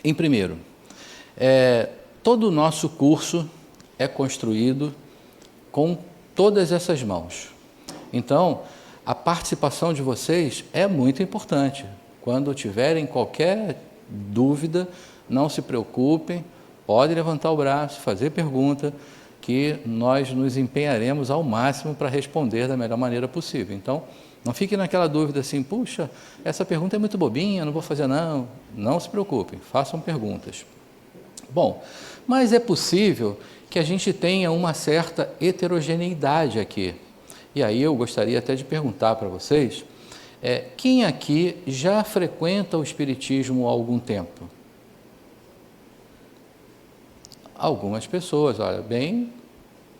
Em primeiro, todo o nosso curso é construído com todas essas mãos. Então, a participação de vocês é muito importante. Quando tiverem qualquer dúvida, não se preocupem, pode levantar o braço, fazer pergunta, que nós nos empenharemos ao máximo para responder da melhor maneira possível. Então, não fique naquela dúvida assim, puxa, essa pergunta é muito bobinha, não vou fazer não. Não se preocupem, façam perguntas. Bom, mas é possível que a gente tenha uma certa heterogeneidade aqui. E aí eu gostaria até de perguntar para vocês, quem aqui já frequenta o Espiritismo há algum tempo? Algumas pessoas, olha, bem,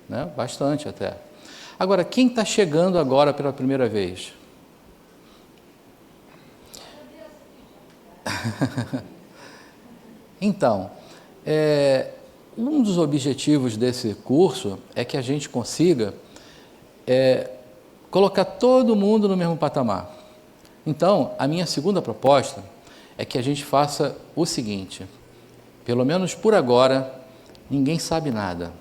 né, bastante até. Agora, quem está chegando agora pela primeira vez? Então, um dos objetivos desse curso é que a gente consiga colocar todo mundo no mesmo patamar. Então, a minha segunda proposta é que a gente faça o seguinte, pelo menos por agora, ninguém sabe nada.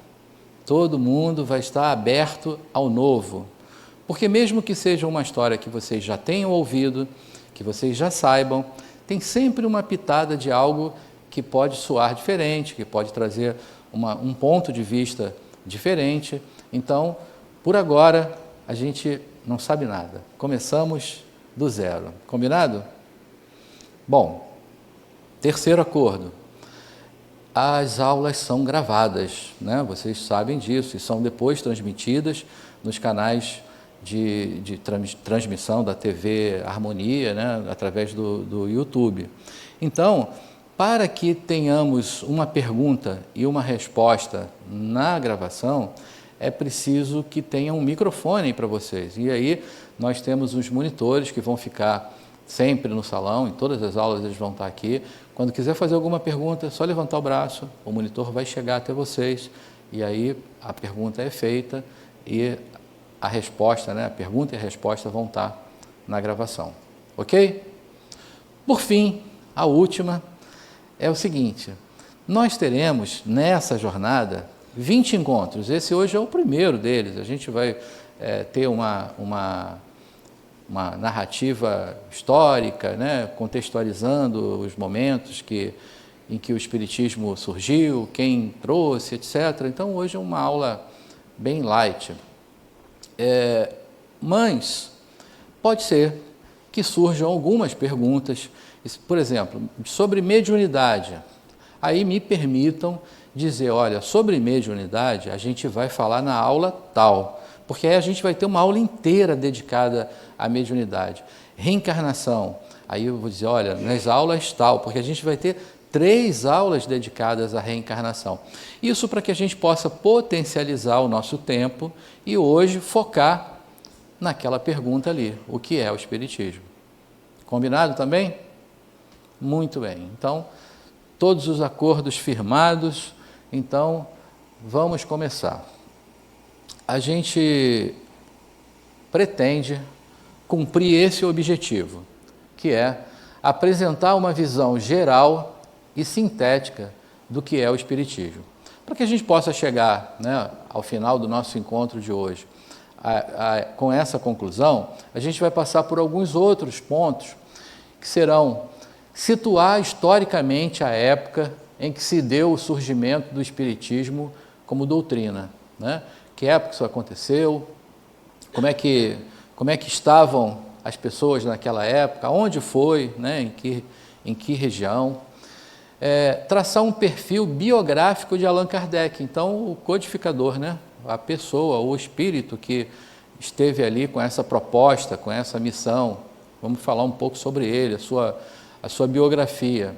Todo mundo vai estar aberto ao novo. Porque mesmo que seja uma história que vocês já tenham ouvido, que vocês já saibam, tem sempre uma pitada de algo que pode soar diferente, que pode trazer um ponto de vista diferente. Então, por agora, a gente não sabe nada. Começamos do zero. Combinado? Bom, terceiro acordo. As aulas são gravadas, né? Vocês sabem disso, e são depois transmitidas nos canais de transmissão da TV Harmonia, né? Através do YouTube. Então, para que tenhamos uma pergunta e uma resposta na gravação, é preciso que tenha um microfone para vocês. E aí nós temos uns monitores que vão ficar sempre no salão, em todas as aulas eles vão estar aqui. Quando quiser fazer alguma pergunta, é só levantar o braço, o monitor vai chegar até vocês, e aí a pergunta é feita e a resposta, né, a pergunta e a resposta vão estar na gravação. Ok? Por fim, a última é o seguinte, nós teremos nessa jornada 20 encontros, esse hoje é o primeiro deles, a gente vai ter uma narrativa histórica, né, contextualizando os momentos em que o Espiritismo surgiu, quem trouxe, etc. Então, hoje é uma aula bem light. Mas pode ser que surjam algumas perguntas, por exemplo, sobre mediunidade. Aí me permitam dizer, olha, sobre mediunidade a gente vai falar na aula tal, porque aí a gente vai ter uma aula inteira dedicada à mediunidade. Reencarnação, aí eu vou dizer, olha, nas aulas tal, porque a gente vai ter 3 aulas dedicadas à reencarnação. Isso para que a gente possa potencializar o nosso tempo e hoje focar naquela pergunta ali, o que é o Espiritismo. Combinado também? Muito bem. Então, todos os acordos firmados, então vamos começar. A gente pretende cumprir esse objetivo, que é apresentar uma visão geral e sintética do que é o Espiritismo. Para que a gente possa chegar, né, ao final do nosso encontro de hoje, com essa conclusão, a gente vai passar por alguns outros pontos que serão situar historicamente a época em que se deu o surgimento do Espiritismo como doutrina, né? Que época isso aconteceu, como é que estavam as pessoas naquela época, onde foi, né? em que região. Traçar um perfil biográfico de Allan Kardec, então o codificador, né? A pessoa, o espírito que esteve ali com essa proposta, com essa missão. Vamos falar um pouco sobre ele, a sua biografia.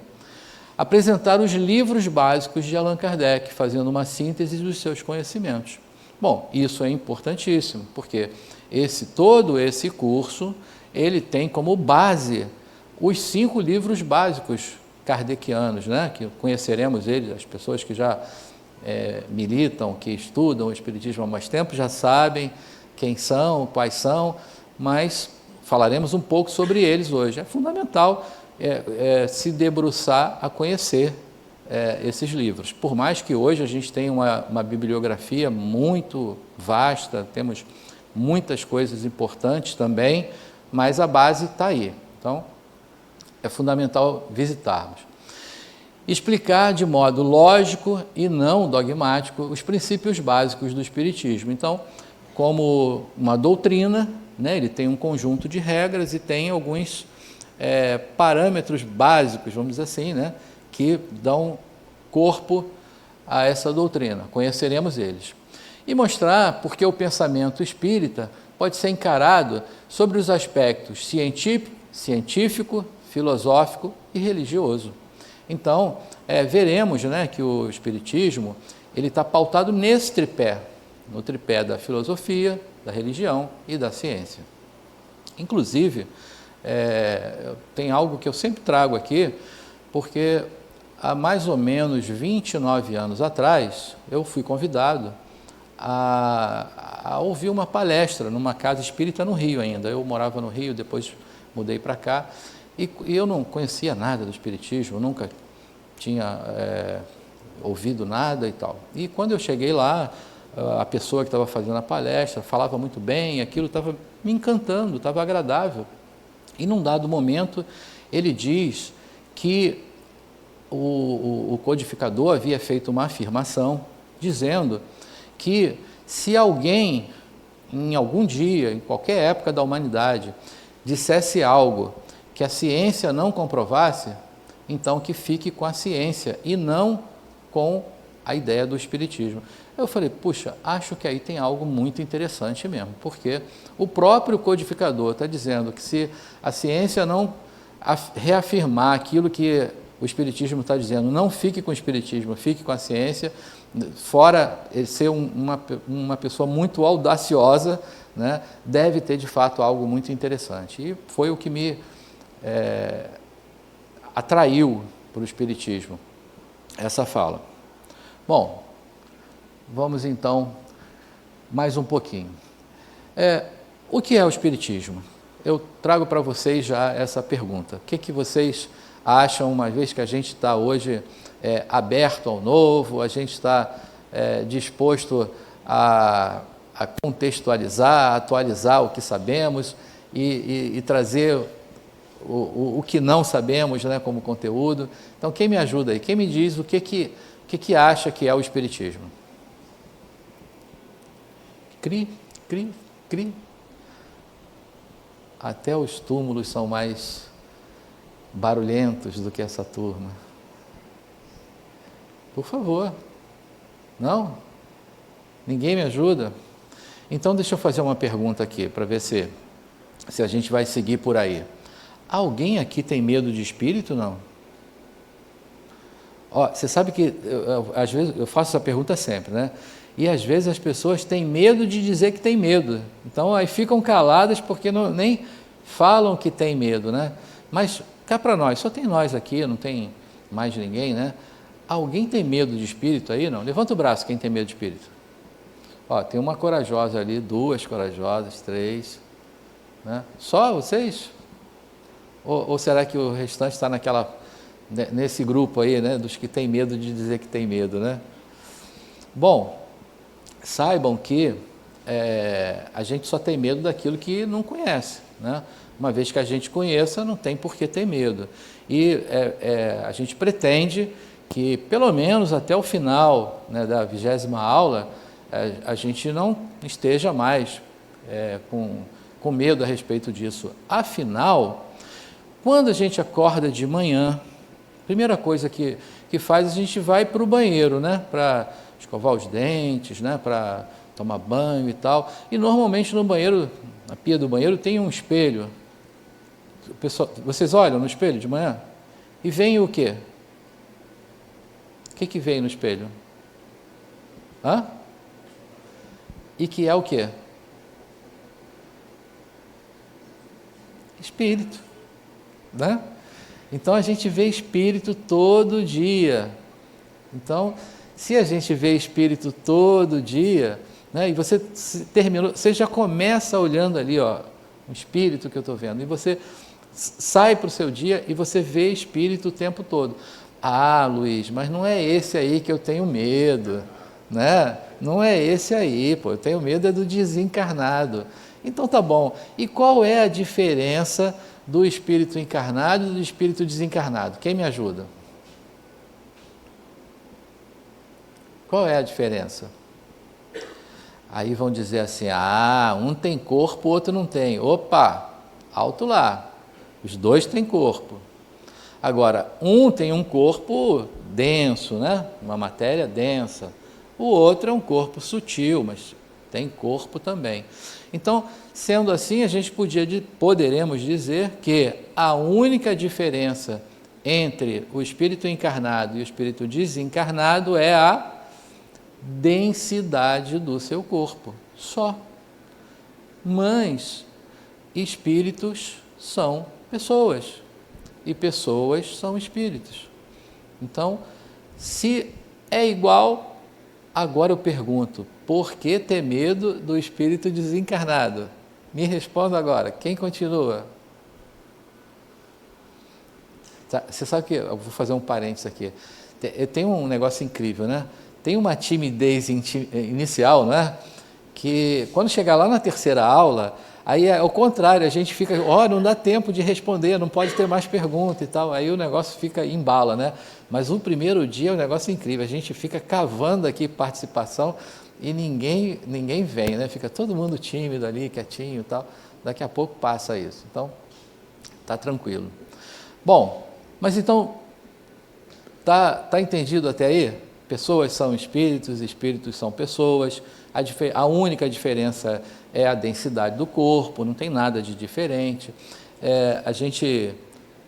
Apresentar os livros básicos de Allan Kardec, fazendo uma síntese dos seus conhecimentos. Bom, isso é importantíssimo, porque todo esse curso, ele tem como base os 5 livros básicos kardecianos, né? Que conheceremos eles, as pessoas que já militam, que estudam o Espiritismo há mais tempo, já sabem quem são, quais são, mas falaremos um pouco sobre eles hoje. É fundamental se debruçar a conhecer esses livros. Por mais que hoje a gente tenha uma bibliografia muito vasta, temos muitas coisas importantes também, mas a base está aí. Então, é fundamental visitarmos. Explicar de modo lógico e não dogmático os princípios básicos do Espiritismo. Então, como uma doutrina, né, ele tem um conjunto de regras e tem alguns parâmetros básicos, vamos dizer assim, né, que dão corpo a essa doutrina. Conheceremos eles. E mostrar porque o pensamento espírita pode ser encarado sobre os aspectos científico, filosófico e religioso. Então, veremos, né, que o Espiritismo ele está pautado nesse tripé, no tripé da filosofia, da religião e da ciência. Inclusive, tem algo que eu sempre trago aqui, porque há mais ou menos 29 anos atrás, eu fui convidado a ouvir uma palestra numa casa espírita no Rio ainda. Eu morava no Rio, depois mudei para cá, e eu não conhecia nada do Espiritismo, nunca tinha ouvido nada e tal. E quando eu cheguei lá, a pessoa que estava fazendo a palestra falava muito bem, aquilo estava me encantando, estava agradável. E num dado momento, ele diz que o codificador havia feito uma afirmação dizendo que se alguém, em algum dia, em qualquer época da humanidade, dissesse algo que a ciência não comprovasse, então que fique com a ciência e não com a ideia do Espiritismo. Eu falei, puxa, acho que aí tem algo muito interessante mesmo, porque o próprio codificador está dizendo que se a ciência não reafirmar aquilo que o Espiritismo está dizendo, não fique com o Espiritismo, fique com a ciência, fora ele ser uma pessoa muito audaciosa, né, deve ter de fato algo muito interessante. E foi o que me atraiu para o Espiritismo, essa fala. Bom, vamos então mais um pouquinho. O que é o Espiritismo? Eu trago para vocês já essa pergunta. O que vocês acham, uma vez que a gente está hoje aberto ao novo, a gente está disposto a contextualizar, a atualizar o que sabemos e trazer o que não sabemos, né, como conteúdo. Então, quem me ajuda aí? Quem me diz o que acha que é o Espiritismo? Cri. Até os túmulos são mais barulhentos do que essa turma. Por favor. Não? Ninguém me ajuda? Então, deixa eu fazer uma pergunta aqui, para ver se a gente vai seguir por aí. Alguém aqui tem medo de espírito, não? Você sabe que, às vezes, eu faço essa pergunta sempre, né? E às vezes as pessoas têm medo de dizer que têm medo. Então, aí ficam caladas porque nem falam que têm medo, né? Mas, cá para nós, só tem nós aqui, não tem mais ninguém, né? Alguém tem medo de espírito aí, não? Levanta o braço quem tem medo de espírito. Tem uma corajosa ali, 2 corajosas, 3, né? Só vocês? Ou será que o restante está nesse grupo aí, né, dos que têm medo de dizer que tem medo, né? Bom, saibam que a gente só tem medo daquilo que não conhece, né? Uma vez que a gente conheça, não tem por que ter medo. E a gente pretende que, pelo menos até o final, né, da 20ª aula, a gente não esteja mais com medo a respeito disso. Afinal, quando a gente acorda de manhã, a primeira coisa que faz, a gente vai para o banheiro, né, para escovar os dentes, né, para tomar banho e tal. E normalmente no banheiro, na pia do banheiro, tem um espelho. Vocês olham no espelho de manhã? E vem o quê? O que vem no espelho? E que é o quê? Espírito, né? Então a gente vê espírito todo dia. Então, se a gente vê espírito todo dia, né, e você terminou, você já começa olhando ali, um espírito que eu estou vendo, e você sai para o seu dia e você vê espírito o tempo todo. Ah, Luiz, mas não é esse aí que eu tenho medo, né? Não é esse aí, pô, eu tenho medo é do desencarnado. Então tá bom. E qual é a diferença do espírito encarnado e do espírito desencarnado? Quem me ajuda? Qual é a diferença? Aí vão dizer assim, um tem corpo, o outro não tem. Opa, alto lá, os dois têm corpo. Agora, um tem um corpo denso, né? Uma matéria densa. O outro é um corpo sutil, mas tem corpo também. Então, sendo assim, a gente poderemos dizer que a única diferença entre o espírito encarnado e o espírito desencarnado é a densidade do seu corpo, só. Mas espíritos são pessoas e pessoas são espíritos. Então, se é igual, agora eu pergunto, por que ter medo do espírito desencarnado? Me responda agora, quem continua? Você sabe que, eu vou fazer um parênteses aqui, tem um negócio incrível, né? Tem uma timidez inicial, né? Que quando chegar lá na terceira aula, aí é o contrário, a gente fica, não dá tempo de responder, não pode ter mais pergunta e tal, aí o negócio fica embala, né? Mas o primeiro dia é um negócio incrível, a gente fica cavando aqui participação e ninguém vem, né? Fica todo mundo tímido ali, quietinho e tal, daqui a pouco passa isso, então tá tranquilo. Bom, mas então, tá entendido até aí? Pessoas são espíritos, espíritos são pessoas, a única diferença é a densidade do corpo, não tem nada de diferente. A gente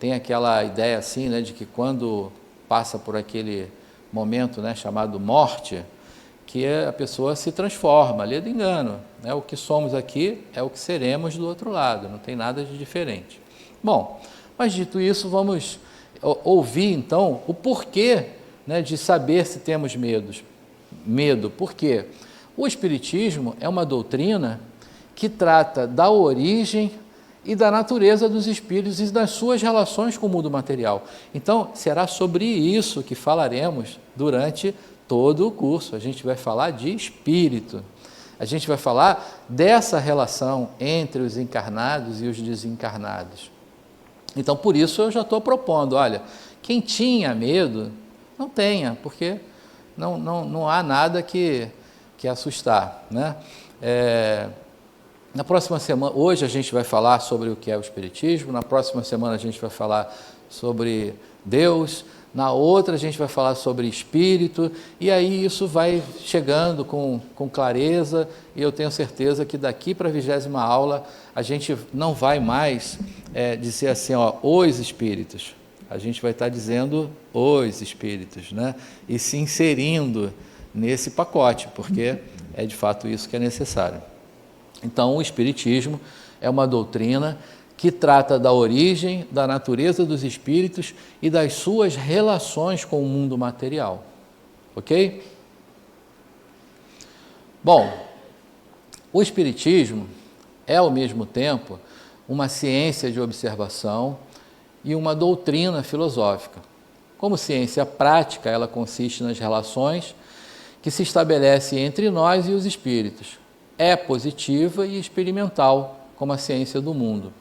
tem aquela ideia assim, né, de que quando passa por aquele momento, né, chamado morte, que a pessoa se transforma, lê do engano, né? O que somos aqui é o que seremos do outro lado, não tem nada de diferente. Bom, mas dito isso, vamos ouvir então o porquê, né, de saber se temos medo. Por quê? O Espiritismo é uma doutrina que trata da origem e da natureza dos espíritos e das suas relações com o mundo material. Então, será sobre isso que falaremos durante todo o curso. A gente vai falar de espírito. A gente vai falar dessa relação entre os encarnados e os desencarnados. Então, por isso eu já estou propondo, olha, quem tinha medo, não tenha, porque não há nada que assustar, né? Na próxima semana, hoje a gente vai falar sobre o que é o Espiritismo, na próxima semana a gente vai falar sobre Deus, na outra a gente vai falar sobre Espírito, e aí isso vai chegando com clareza, e eu tenho certeza que daqui para a 20ª aula a gente não vai mais dizer assim, os Espíritos. A gente vai estar dizendo os Espíritos, né? E se inserindo nesse pacote, porque é de fato isso que é necessário. Então, o Espiritismo é uma doutrina que trata da origem, da natureza dos espíritos e das suas relações com o mundo material. Ok? Bom, o Espiritismo é, ao mesmo tempo, uma ciência de observação e uma doutrina filosófica. Como ciência prática, ela consiste nas relações que se estabelecem entre nós e os espíritos. É positiva e experimental, como a ciência do mundo.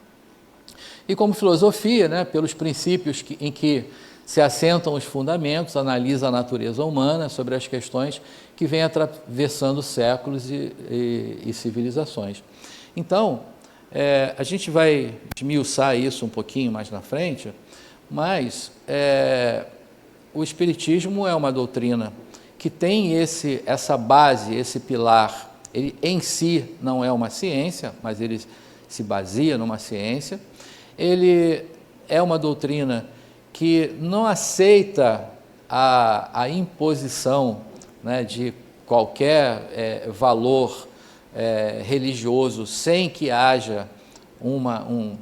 E como filosofia, né, pelos princípios em que se assentam os fundamentos, analisa a natureza humana sobre as questões que vêm atravessando séculos e civilizações. Então, a gente vai esmiuçar isso um pouquinho mais na frente, mas o Espiritismo é uma doutrina que tem essa base, esse pilar. Ele em si não é uma ciência, mas ele se baseia numa ciência. Ele é uma doutrina que não aceita a imposição, né, de qualquer valor religioso sem que haja um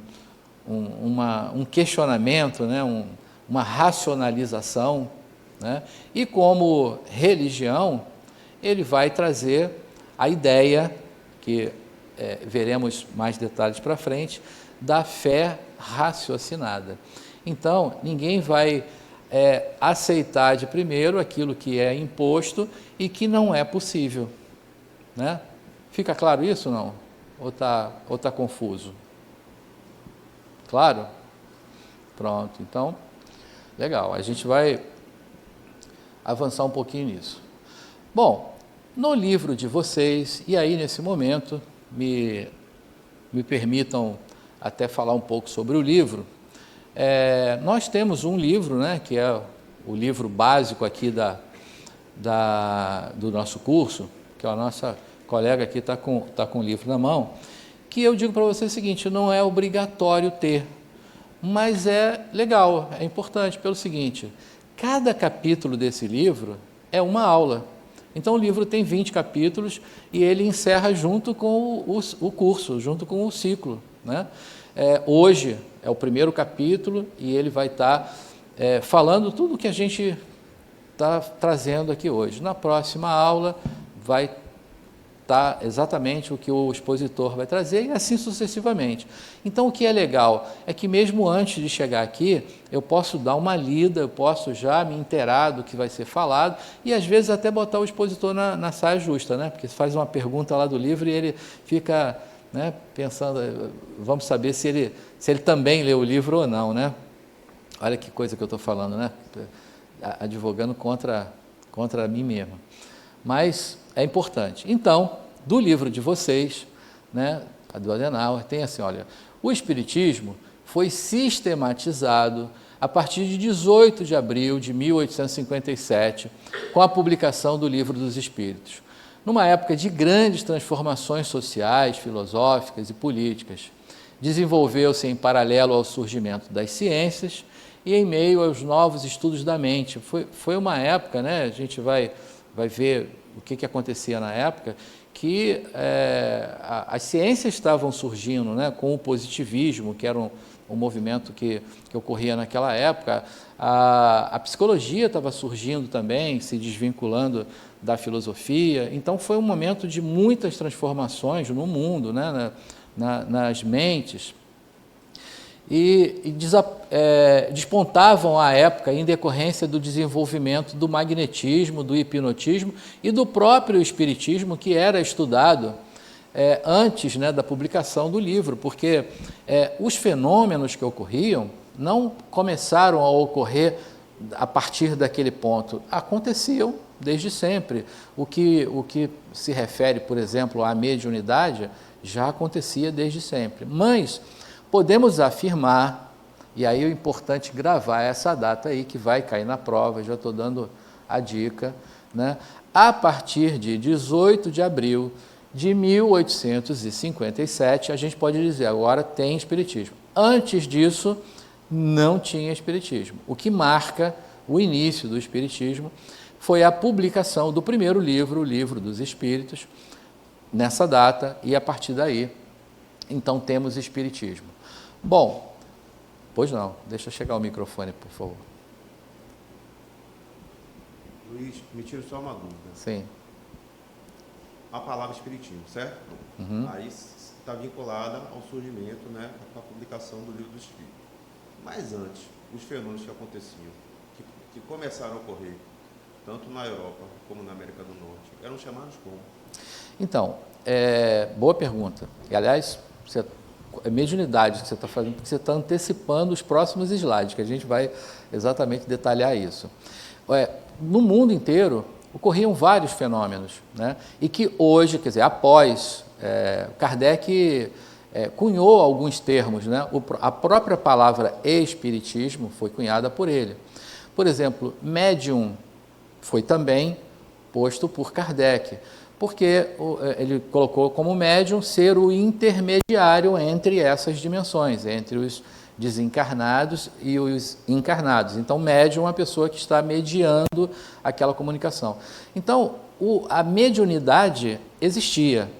questionamento, né, uma racionalização, né? E como religião, ele vai trazer a ideia, que veremos mais detalhes para frente, da fé raciocinada. Então, ninguém vai aceitar de primeiro aquilo que é imposto e que não é possível, né? Fica claro isso, não? Ou tá confuso? Claro? Pronto, então, legal, a gente vai avançar um pouquinho nisso. Bom, no livro de vocês, e aí nesse momento, me permitam até falar um pouco sobre o livro. Nós temos um livro, né, que é o livro básico aqui do nosso curso, que a nossa colega aqui está com o livro na mão, que eu digo para você o seguinte, não é obrigatório ter, mas é legal, é importante pelo seguinte, cada capítulo desse livro é uma aula. Então o livro tem 20 capítulos e ele encerra junto com o curso, junto com o ciclo, né? Hoje é o primeiro capítulo e ele vai estar falando tudo o que a gente está trazendo aqui hoje. Na próxima aula vai estar exatamente o que o expositor vai trazer e assim sucessivamente. Então o que é legal é que mesmo antes de chegar aqui, eu posso dar uma lida, eu posso já me inteirar do que vai ser falado e às vezes até botar o expositor na saia justa, né? Porque faz uma pergunta lá do livro e ele fica, né, pensando, vamos saber se ele também leu o livro ou não, né? Olha que coisa que eu estou falando, né? Advogando contra mim mesmo. Mas é importante. Então, do livro de vocês, né, a do Adenauer, tem assim, olha, o Espiritismo foi sistematizado a partir de 18 de abril de 1857, com a publicação do Livro dos Espíritos, numa época de grandes transformações sociais, filosóficas e políticas. Desenvolveu-se em paralelo ao surgimento das ciências e em meio aos novos estudos da mente. Foi uma época, né, a gente vai ver o que acontecia na época, que as ciências estavam surgindo, né, com o positivismo, que era um movimento que ocorria naquela época, a psicologia estava surgindo também, se desvinculando da filosofia, então foi um momento de muitas transformações no mundo, né, nas mentes, e despontavam à época em decorrência do desenvolvimento do magnetismo, do hipnotismo e do próprio espiritismo que era estudado antes, né, da publicação do livro, porque os fenômenos que ocorriam não começaram a ocorrer a partir daquele ponto, aconteciam desde sempre. O que se refere, por exemplo, à mediunidade, já acontecia desde sempre, mas podemos afirmar, e aí é importante gravar essa data aí, que vai cair na prova, já estou dando a dica, né? A partir de 18 de abril de 1857, a gente pode dizer, agora tem Espiritismo. Antes disso, não tinha Espiritismo. O que marca o início do Espiritismo foi a publicação do primeiro livro, o Livro dos Espíritos, nessa data, e a partir daí, então temos Espiritismo. Bom, pois não, deixa chegar o microfone, por favor. Luiz, me tira só uma dúvida. Sim. A palavra espiritismo, certo? Uhum. Aí está vinculada ao surgimento, né, com a publicação do Livro dos Espíritos. Mas antes, os fenômenos que aconteciam, que começaram a ocorrer, tanto na Europa como na América do Norte, eram chamados como? Então, boa pergunta. E, aliás, é mediunidade que você está fazendo, porque você está antecipando os próximos slides, que a gente vai exatamente detalhar isso. No mundo inteiro, ocorriam vários fenômenos, né? E que hoje, quer dizer, após, Kardec cunhou alguns termos, né? A própria palavra espiritismo foi cunhada por ele. Por exemplo, médium foi também posto por Kardec, porque ele colocou como médium ser o intermediário entre essas dimensões, entre os desencarnados e os encarnados. Então, médium é uma pessoa que está mediando aquela comunicação. Então, a mediunidade existia,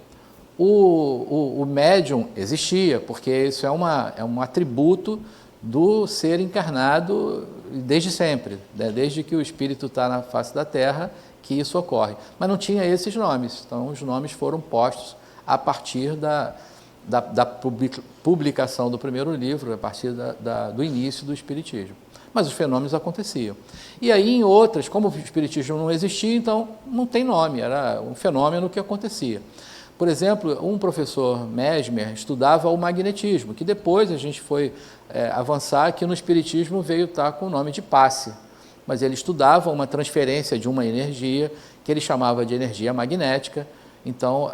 o médium existia, porque isso é um atributo do ser encarnado desde sempre, né? Desde que o espírito está na face da Terra, que isso ocorre. Mas não tinha esses nomes, então os nomes foram postos a partir da publicação do primeiro livro, a partir do início do Espiritismo. Mas os fenômenos aconteciam. E aí em outras, como o Espiritismo não existia, então não tem nome, era um fenômeno que acontecia. Por exemplo, um professor Mesmer estudava o magnetismo, que depois a gente foi avançar, que no Espiritismo veio estar com o nome de passe. Mas ele estudava uma transferência de uma energia, que ele chamava de energia magnética. Então,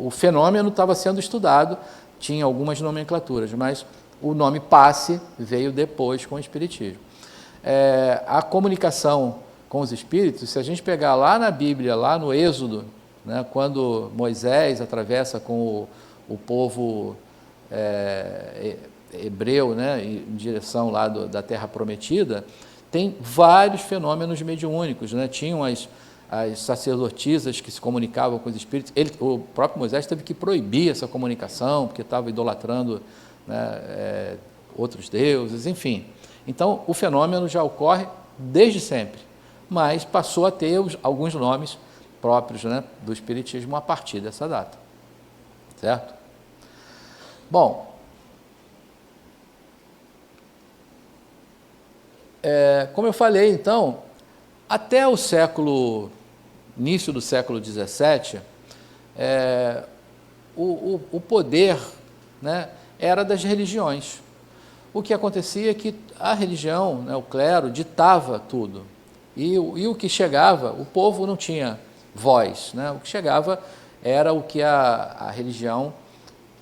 o fenômeno estava sendo estudado, tinha algumas nomenclaturas, mas o nome passe veio depois com o Espiritismo. A comunicação com os espíritos, se a gente pegar lá na Bíblia, lá no Êxodo, né, quando Moisés atravessa com o povo hebreu, né, em direção lá da Terra Prometida, tem vários fenômenos mediúnicos, né? Tinham as sacerdotisas que se comunicavam com os espíritos. O próprio Moisés teve que proibir essa comunicação, porque estava idolatrando, né, outros deuses, enfim. Então, o fenômeno já ocorre desde sempre, mas passou a ter alguns nomes próprios, né, do Espiritismo a partir dessa data. Certo? Bom, como eu falei, então, até o início do século XVII, o poder, né, era das religiões. O que acontecia é que a religião, né, o clero, ditava tudo. E o que chegava, o povo não tinha voz, né? O que chegava era o que a religião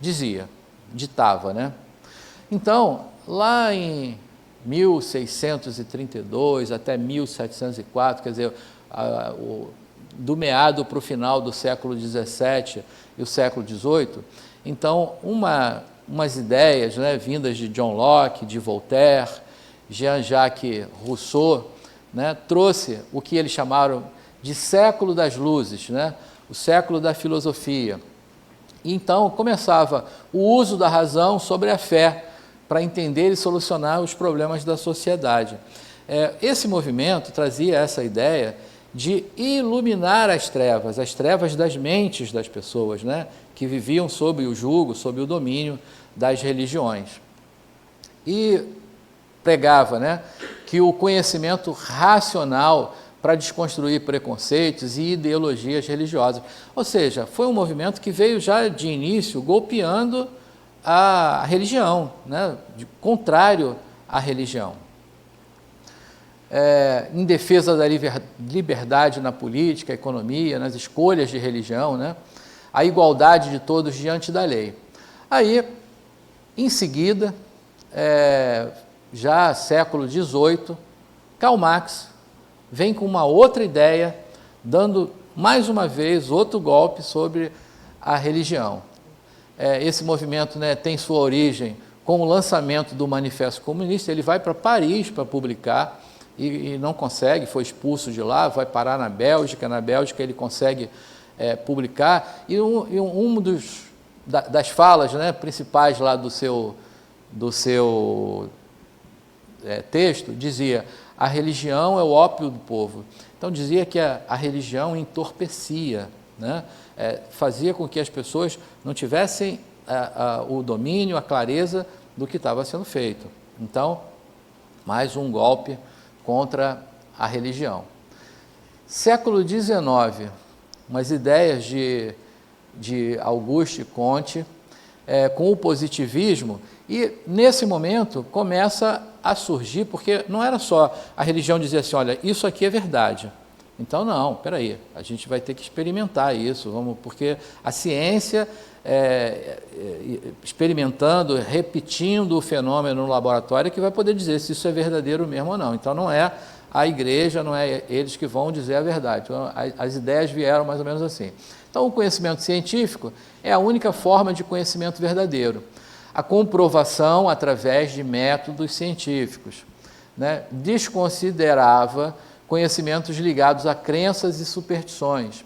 dizia, ditava, né? Então, lá em 1632 até 1704, quer dizer, do meado para o final do século XVII e o século XVIII, então umas ideias, né, vindas de John Locke, de Voltaire, Jean-Jacques Rousseau, né, trouxe o que eles chamaram de século das luzes, né, o século da filosofia. E então começava o uso da razão sobre a fé, para entender e solucionar os problemas da sociedade. Esse movimento trazia essa ideia de iluminar as trevas das mentes das pessoas, né, que viviam sob o jugo, sob o domínio das religiões. E pregava, né, que o conhecimento racional para desconstruir preconceitos e ideologias religiosas. Ou seja, foi um movimento que veio já de início golpeando a religião, né, contrário à religião. Em defesa da liberdade na política, economia, nas escolhas de religião, né, a igualdade de todos diante da lei. Aí, em seguida, já século XVIII, Karl Marx vem com uma outra ideia, dando mais uma vez outro golpe sobre a religião. Esse movimento, né, tem sua origem com o lançamento do Manifesto Comunista. Ele vai para Paris para publicar e não consegue, foi expulso de lá, vai parar na Bélgica. Na Bélgica ele consegue publicar, e das falas, né, principais lá do seu texto dizia: a religião é o ópio do povo. Então dizia que a religião entorpecia, né? Fazia com que as pessoas não tivessem o domínio, a clareza do que estava sendo feito. Então, mais um golpe contra a religião. Século XIX, umas ideias de Auguste Comte, com o positivismo, e nesse momento começa a surgir, porque não era só a religião dizer assim, olha, isso aqui é verdade. Então, não, espera aí, a gente vai ter que experimentar isso, porque a ciência, experimentando, repetindo o fenômeno no laboratório, é que vai poder dizer se isso é verdadeiro mesmo ou não. Então, não é a igreja, não é eles que vão dizer a verdade. Então, as ideias vieram mais ou menos assim. Então, o conhecimento científico é a única forma de conhecimento verdadeiro. A comprovação através de métodos científicos, né, desconsiderava conhecimentos ligados a crenças e superstições,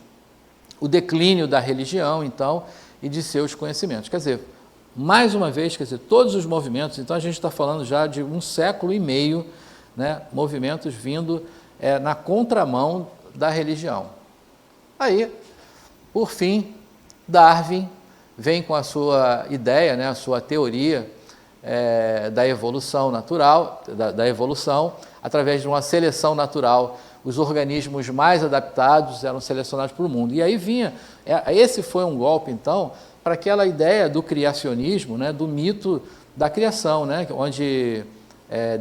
o declínio da religião, então, e de seus conhecimentos. Quer dizer, mais uma vez, todos os movimentos, então a gente está falando já de 1,5 séculos, né, movimentos vindo na contramão da religião. Aí, por fim, Darwin vem com a sua ideia, né, a sua teoria da evolução natural, da evolução, através de uma seleção natural. Os organismos mais adaptados eram selecionados para o mundo. E aí vinha, esse foi um golpe, então, para aquela ideia do criacionismo, né, do mito da criação, né, onde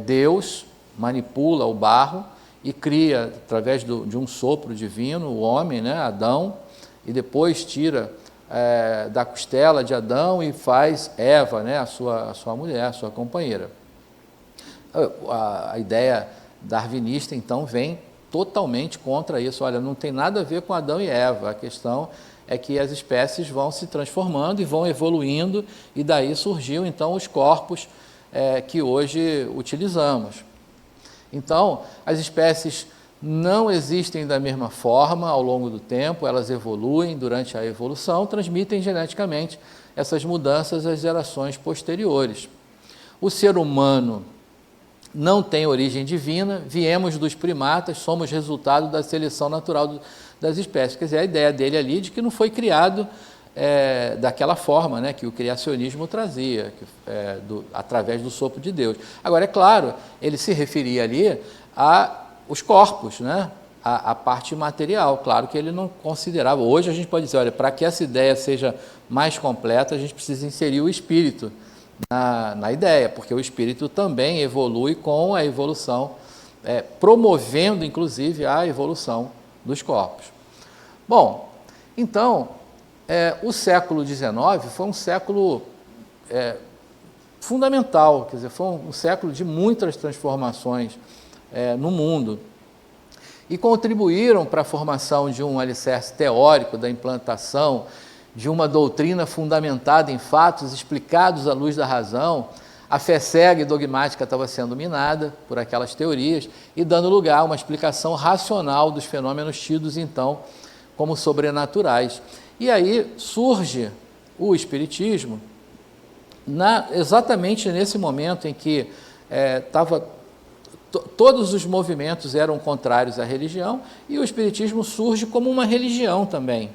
Deus manipula o barro e cria, através de um sopro divino, o homem, né, Adão, e depois tira da costela de Adão e faz Eva, né, a sua mulher, a sua companheira. A ideia darwinista, então, vem totalmente contra isso. Olha, não tem nada a ver com Adão e Eva, a questão é que as espécies vão se transformando e vão evoluindo, e daí surgiu, então, os corpos que hoje utilizamos. Então, as espécies não existem da mesma forma ao longo do tempo, elas evoluem durante a evolução, transmitem geneticamente essas mudanças às gerações posteriores. O ser humano não tem origem divina, viemos dos primatas, somos resultado da seleção natural das espécies. Quer dizer, a ideia dele ali de que não foi criado daquela forma, né, que o criacionismo trazia, através do sopro de Deus. Agora, é claro, ele se referia ali aos corpos, né, a parte material. Claro que ele não considerava. Hoje a gente pode dizer, olha, para que essa ideia seja mais completa, a gente precisa inserir o espírito na ideia, porque o espírito também evolui com a evolução, promovendo, inclusive, a evolução dos corpos. Bom, então, o século XIX foi um século fundamental, quer dizer, foi um século de muitas transformações no mundo, e contribuíram para a formação de um alicerce teórico da implantação de uma doutrina fundamentada em fatos explicados à luz da razão. A fé cega e dogmática estava sendo minada por aquelas teorias e dando lugar a uma explicação racional dos fenômenos tidos, então, como sobrenaturais. E aí surge o Espiritismo, exatamente nesse momento em que todos os movimentos eram contrários à religião, e o Espiritismo surge como uma religião também,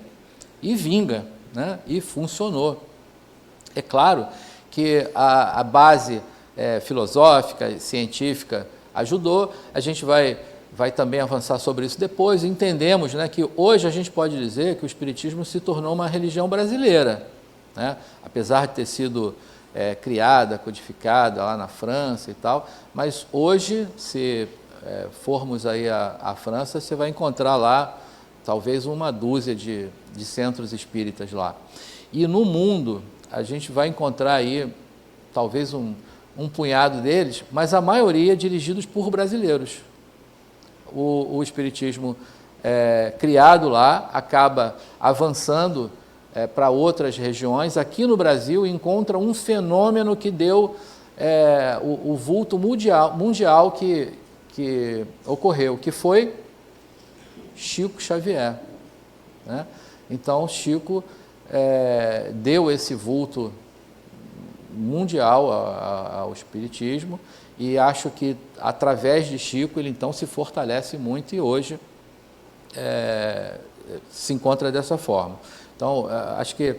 e vinga, né, e funcionou. É claro que a base filosófica e científica ajudou, a gente vai também avançar sobre isso depois. Entendemos, né, que hoje a gente pode dizer que o Espiritismo se tornou uma religião brasileira, né, apesar de ter sido criada, codificada lá na França e tal, mas hoje, se formos aí à França, você vai encontrar lá talvez uma dúzia de centros espíritas lá. E no mundo, a gente vai encontrar aí talvez um punhado deles, mas a maioria dirigidos por brasileiros. O Espiritismo criado lá acaba avançando para outras regiões. Aqui no Brasil encontra um fenômeno que deu o vulto mundial que ocorreu, que foi Chico Xavier, né? Então, Chico deu esse vulto mundial ao Espiritismo, e acho que, através de Chico, ele então se fortalece muito, e hoje se encontra dessa forma. Então, acho que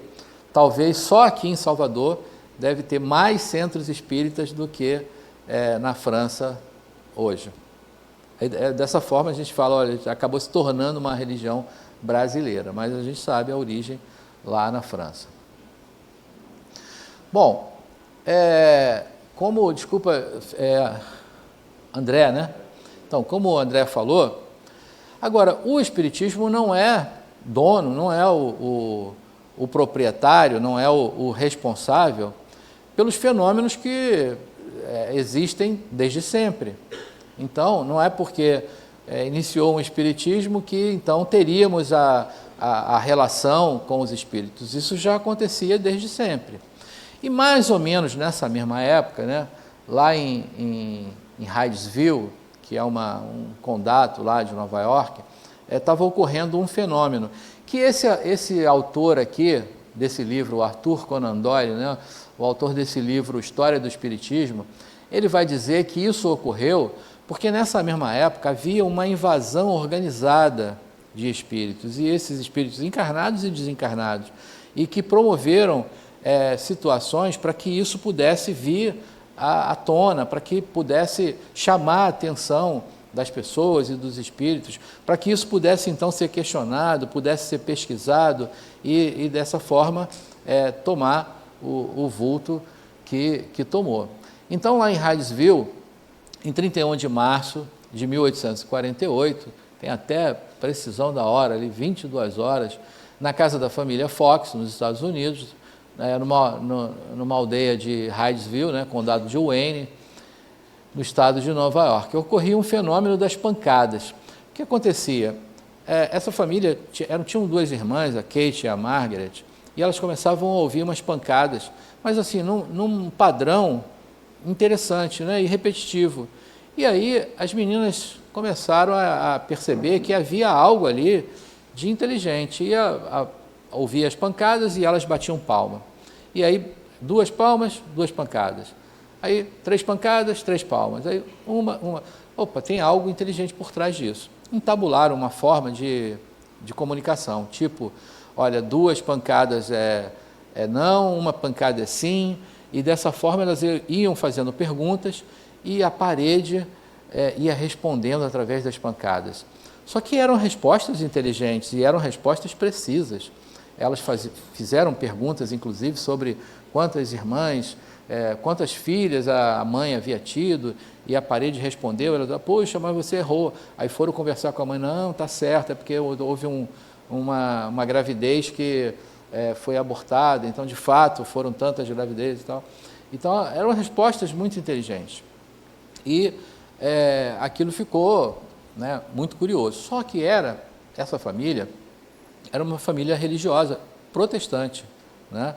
talvez só aqui em Salvador deve ter mais centros espíritas do que na França hoje. Dessa forma a gente fala, olha, acabou se tornando uma religião brasileira, mas a gente sabe a origem lá na França. Bom, André, né? Então, como o André falou, agora, o Espiritismo não é dono, não é o proprietário, não é o responsável pelos fenômenos que existem desde sempre. Então, não é porque iniciou um espiritismo que então teríamos a relação com os espíritos. Isso já acontecia desde sempre. E mais ou menos nessa mesma época, né, lá em Hydesville, que é um condado lá de Nova York, estava ocorrendo um fenômeno que esse autor aqui desse livro, o Arthur Conan Doyle, né, o autor desse livro História do Espiritismo, ele vai dizer que isso ocorreu porque nessa mesma época havia uma invasão organizada de espíritos, e esses espíritos encarnados e desencarnados, e que promoveram situações para que isso pudesse vir à tona, para que pudesse chamar a atenção das pessoas e dos espíritos, para que isso pudesse então ser questionado, pudesse ser pesquisado e dessa forma tomar o vulto que tomou. Então, lá em Hydesville, em 31 de março de 1848, tem até precisão da hora, ali 22 horas, na casa da família Fox, nos Estados Unidos, numa aldeia de Hydesville, né, condado de Wayne, no estado de Nova York, ocorria um fenômeno das pancadas. O que acontecia? Essa família tinham duas irmãs, a Kate e a Margaret, e elas começavam a ouvir umas pancadas, mas assim, num padrão interessante, né, e repetitivo. E aí as meninas começaram a perceber que havia algo ali de inteligente, ia ouvir as pancadas e elas batiam palma. E aí 2 palmas, 2 pancadas. Aí 3 pancadas, 3 palmas. Aí uma. Opa, tem algo inteligente por trás disso. Entabularam uma forma de comunicação, tipo, olha, 2 pancadas é não, 1 pancada é sim, e dessa forma elas iam fazendo perguntas e a parede ia respondendo através das pancadas. Só que eram respostas inteligentes e eram respostas precisas. Elas fizeram perguntas, inclusive, sobre quantas irmãs, quantas filhas a mãe havia tido, e a parede respondeu, ela disse, poxa, mas você errou. Aí foram conversar com a mãe, não, está certo, é porque houve uma gravidez que foi abortada, então, de fato, foram tantas gravidezes e tal. Então, eram respostas muito inteligentes. E aquilo ficou, né, muito curioso. Só que essa família era uma família religiosa, protestante, né?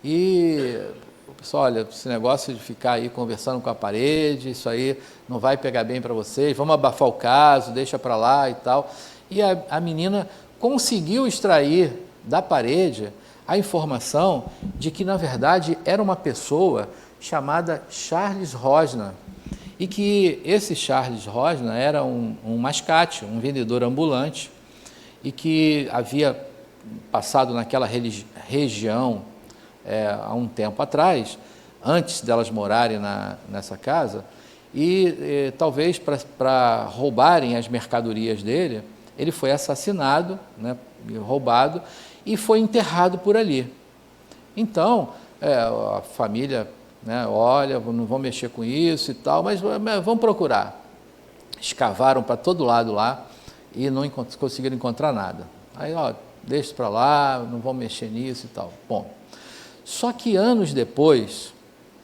E o pessoal, olha, esse negócio de ficar aí conversando com a parede, isso aí não vai pegar bem para vocês, vamos abafar o caso, deixa para lá e tal. E a menina conseguiu extrair da parede a informação de que, na verdade, era uma pessoa chamada Charles Rosner, e que esse Charles Rosner era um mascate, um vendedor ambulante, e que havia passado naquela região há um tempo atrás, antes delas morarem nessa casa, e talvez para roubarem as mercadorias dele, ele foi assassinado, né, roubado, e foi enterrado por ali. Então, a família, né, olha, não vão mexer com isso e tal, mas vamos procurar. Escavaram para todo lado lá e não conseguiram encontrar nada. Aí, deixa para lá, não vão mexer nisso e tal. Bom, só que anos depois,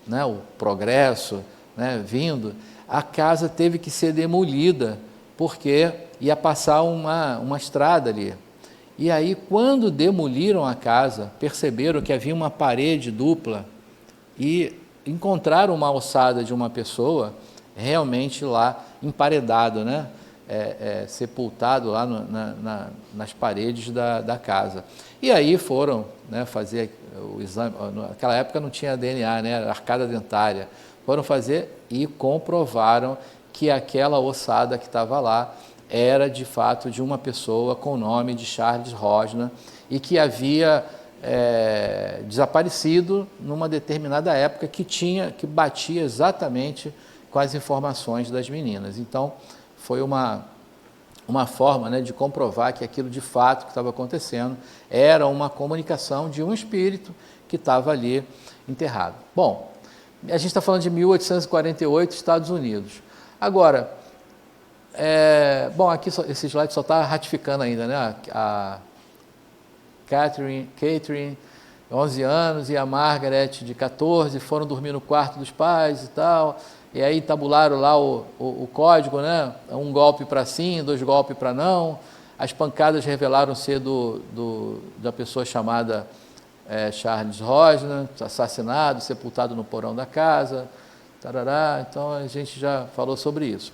né, o progresso, né, vindo, a casa teve que ser demolida, porque ia passar uma estrada ali. E aí, quando demoliram a casa, perceberam que havia uma parede dupla e encontraram uma ossada de uma pessoa realmente lá emparedado, né? Sepultado lá nas paredes da casa. E aí foram, né, fazer o exame, naquela época não tinha DNA, né, era arcada dentária, foram fazer e comprovaram que aquela ossada que estava lá era de fato de uma pessoa com o nome de Charles Rosner e que havia desaparecido numa determinada época que batia exatamente com as informações das meninas. Então, foi uma forma, né, de comprovar que aquilo de fato que estava acontecendo era uma comunicação de um espírito que estava ali enterrado. Bom, a gente está falando de 1848, Estados Unidos. Agora, bom, aqui esse slide só está ratificando ainda, né? A Catherine, 11 anos, e a Margaret, de 14, foram dormir no quarto dos pais e tal. E aí tabularam lá o código, né? 1 golpe para sim, 2 golpes para não. As pancadas revelaram ser da pessoa chamada Charles Rosner, assassinado, sepultado no porão da casa. Tarará. Então, a gente já falou sobre isso.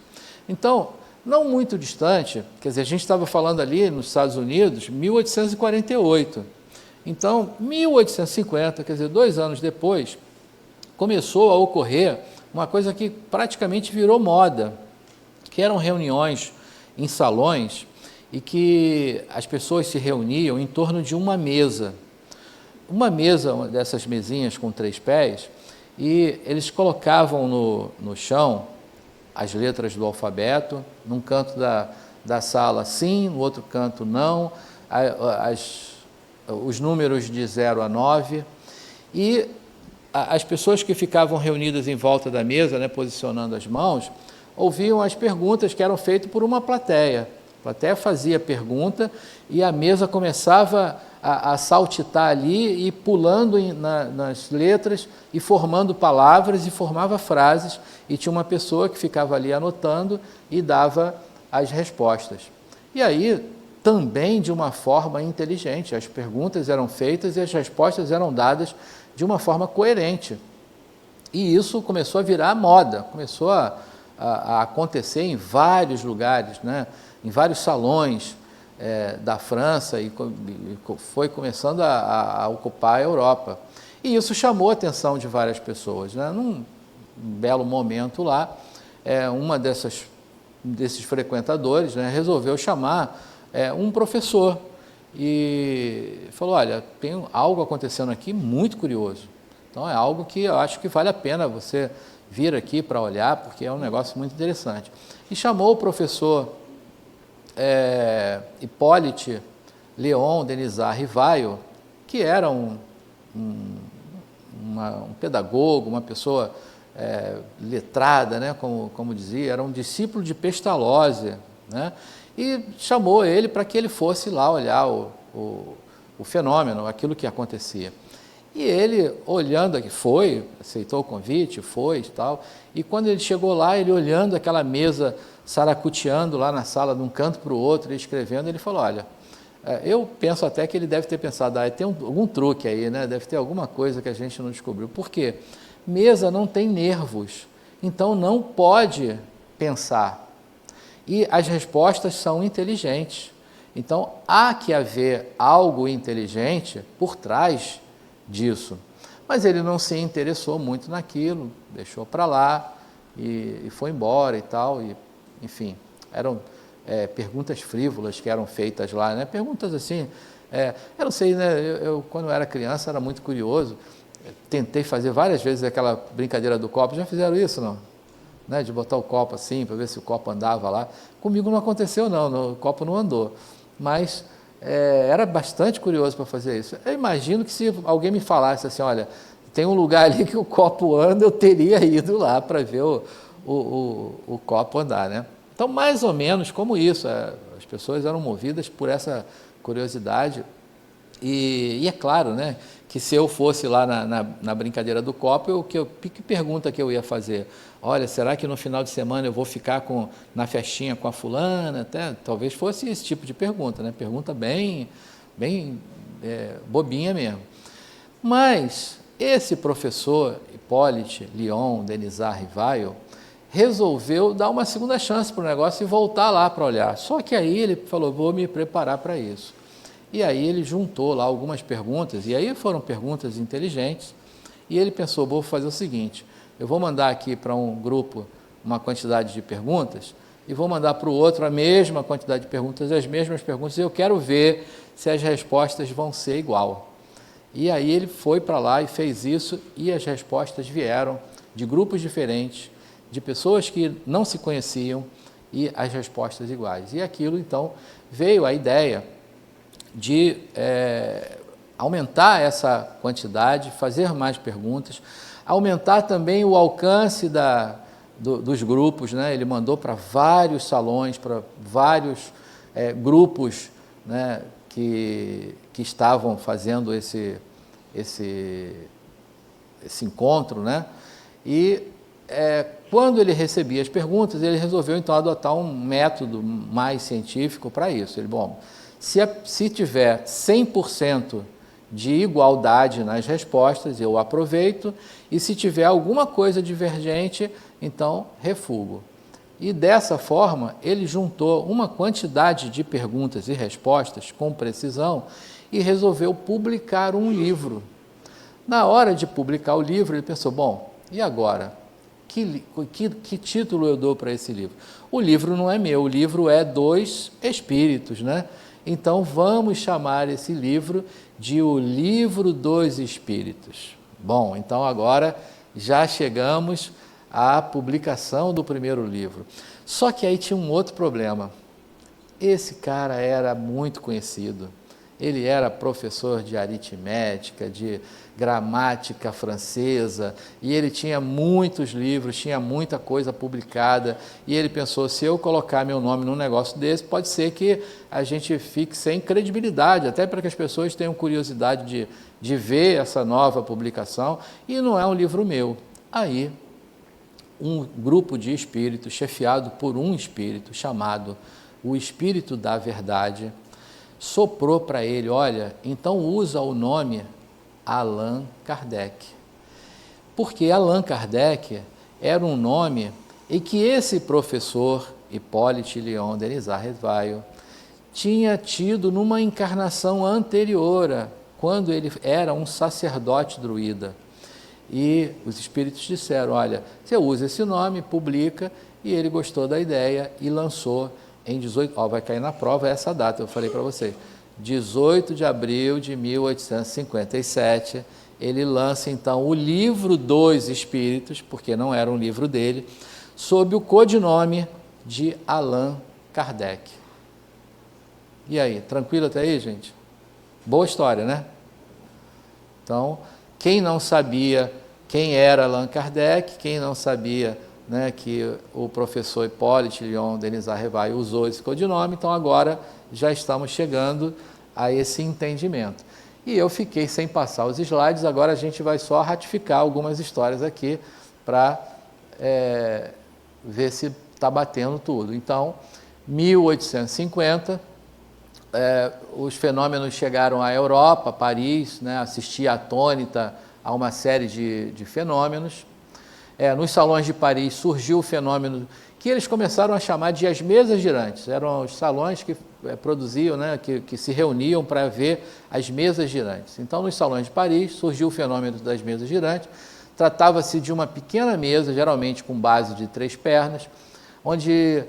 Então, não muito distante, quer dizer, a gente estava falando ali nos Estados Unidos, 1848. Então, 1850, quer dizer, 2 anos depois, começou a ocorrer uma coisa que praticamente virou moda, que eram reuniões em salões e que as pessoas se reuniam em torno de uma mesa. uma mesa, uma dessas mesinhas com 3 pés, e eles colocavam no chão as letras do alfabeto, num canto da sala sim, no outro canto não, os números de 0 a 9, e as pessoas que ficavam reunidas em volta da mesa, né, posicionando as mãos, ouviam as perguntas que eram feitas por uma plateia. A plateia fazia pergunta e a mesa começava a saltitar ali e pulando nas letras e formando palavras e formava frases, e tinha uma pessoa que ficava ali anotando e dava as respostas. E aí, também de uma forma inteligente, as perguntas eram feitas e as respostas eram dadas de uma forma coerente. E isso começou a virar moda, começou a acontecer em vários lugares, né? Em vários salões da França, e foi começando a ocupar a Europa. E isso chamou a atenção de várias pessoas, né? Num belo momento lá, uma desses frequentadores, né, resolveu chamar um professor e falou: olha, tem algo acontecendo aqui muito curioso. Então é algo que eu acho que vale a pena você vir aqui para olhar, porque é um negócio muito interessante. E chamou o professor Hippolyte Léon Denisard Rivaio, que era um pedagogo, uma pessoa letrada, né, como dizia, era um discípulo de Pestalozzi, né, e chamou ele para que ele fosse lá olhar o fenômeno, aquilo que acontecia. E ele, olhando aqui, aceitou o convite, foi e tal, e quando ele chegou lá, ele olhando aquela mesa, saracuteando lá na sala, de um canto para o outro, e escrevendo, ele falou: olha, eu penso até que ele deve ter pensado, tem algum truque aí, né? Deve ter alguma coisa que a gente não descobriu. Por quê? Mesa não tem nervos, então não pode pensar. E as respostas são inteligentes. Então, há que haver algo inteligente por trás disso. Mas ele não se interessou muito naquilo, deixou para lá e foi embora e tal. E, enfim, eram perguntas frívolas que eram feitas lá, né? Perguntas assim, eu não sei, né? Eu, quando eu era criança, era muito curioso. Tentei fazer várias vezes aquela brincadeira do copo. Já fizeram isso, não? Né, de botar o copo assim, para ver se o copo andava lá. Comigo não aconteceu, não, o copo não andou. Mas era bastante curioso para fazer isso. Eu imagino que se alguém me falasse assim: olha, tem um lugar ali que o copo anda, eu teria ido lá para ver o copo andar, né? Então, mais ou menos como isso, as pessoas eram movidas por essa curiosidade. E é claro, né, que se eu fosse lá na brincadeira do copo, que pergunta que eu ia fazer? Olha, será que no final de semana eu vou ficar na festinha com a fulana? Até, talvez fosse esse tipo de pergunta, né? Pergunta bem bobinha mesmo. Mas esse professor, Hippolyte Léon Denisard Rivaio, resolveu dar uma segunda chance para o negócio e voltar lá para olhar. Só que aí ele falou: vou me preparar para isso. E aí ele juntou lá algumas perguntas, e aí foram perguntas inteligentes, e ele pensou: vou fazer o seguinte, eu vou mandar aqui para um grupo uma quantidade de perguntas, e vou mandar para o outro a mesma quantidade de perguntas, as mesmas perguntas, e eu quero ver se as respostas vão ser igual. E aí ele foi para lá e fez isso, e as respostas vieram de grupos diferentes, de pessoas que não se conheciam, e as respostas iguais. E aquilo, então, veio a ideia de aumentar essa quantidade, fazer mais perguntas, aumentar também o alcance dos grupos, né? Ele mandou para vários salões, para vários grupos, né, que estavam fazendo esse encontro, né? E quando ele recebia as perguntas, ele resolveu então adotar um método mais científico para isso. Ele, se tiver 100% de igualdade nas respostas, eu aproveito, e se tiver alguma coisa divergente, então refugo. E dessa forma, ele juntou uma quantidade de perguntas e respostas com precisão e resolveu publicar um livro. Na hora de publicar o livro, ele pensou: e agora? Que título eu dou para esse livro? O livro não é meu, o livro é dos espíritos, né? Então vamos chamar esse livro de O Livro dos Espíritos. Bom, então agora já chegamos à publicação do primeiro livro. Só que aí tinha um outro problema. Esse cara era muito conhecido. Ele era professor de aritmética, de gramática francesa, e ele tinha muitos livros, tinha muita coisa publicada, e ele pensou, se eu colocar meu nome num negócio desse, pode ser que a gente fique sem credibilidade, até para que as pessoas tenham curiosidade de ver essa nova publicação, e não é um livro meu. Aí, um grupo de espíritos, chefiado por um espírito chamado o Espírito da Verdade, soprou para ele, olha, então usa o nome Allan Kardec. Porque Allan Kardec era um nome em que esse professor, Hippolyte Léon Denis Rivaio, tinha tido numa encarnação anterior, quando ele era um sacerdote druida. E os espíritos disseram, olha, você usa esse nome, publica, e ele gostou da ideia e lançou em 18, vai cair na prova essa data, eu falei para vocês, 18 de abril de 1857, ele lança então o Livro dos Espíritos, porque não era um livro dele, sob o codinome de Allan Kardec. E aí, tranquilo até aí, gente? Boa história, né? Então, quem não sabia quem era Allan Kardec, quem não sabia, né, que o professor Hippolyte Léon Denis Rivaio usou esse codinome, então agora já estamos chegando a esse entendimento. E eu fiquei sem passar os slides, agora a gente vai só ratificar algumas histórias aqui para ver se está batendo tudo. Então, 1850, os fenômenos chegaram à Europa, Paris, né, assistia atônita a uma série de fenômenos. Nos salões de Paris surgiu o fenômeno que eles começaram a chamar de as mesas girantes. Eram os salões que produziam, né, que se reuniam para ver as mesas girantes. Então, nos salões de Paris surgiu o fenômeno das mesas girantes. Tratava-se de uma pequena mesa, geralmente com base de 3 pernas, onde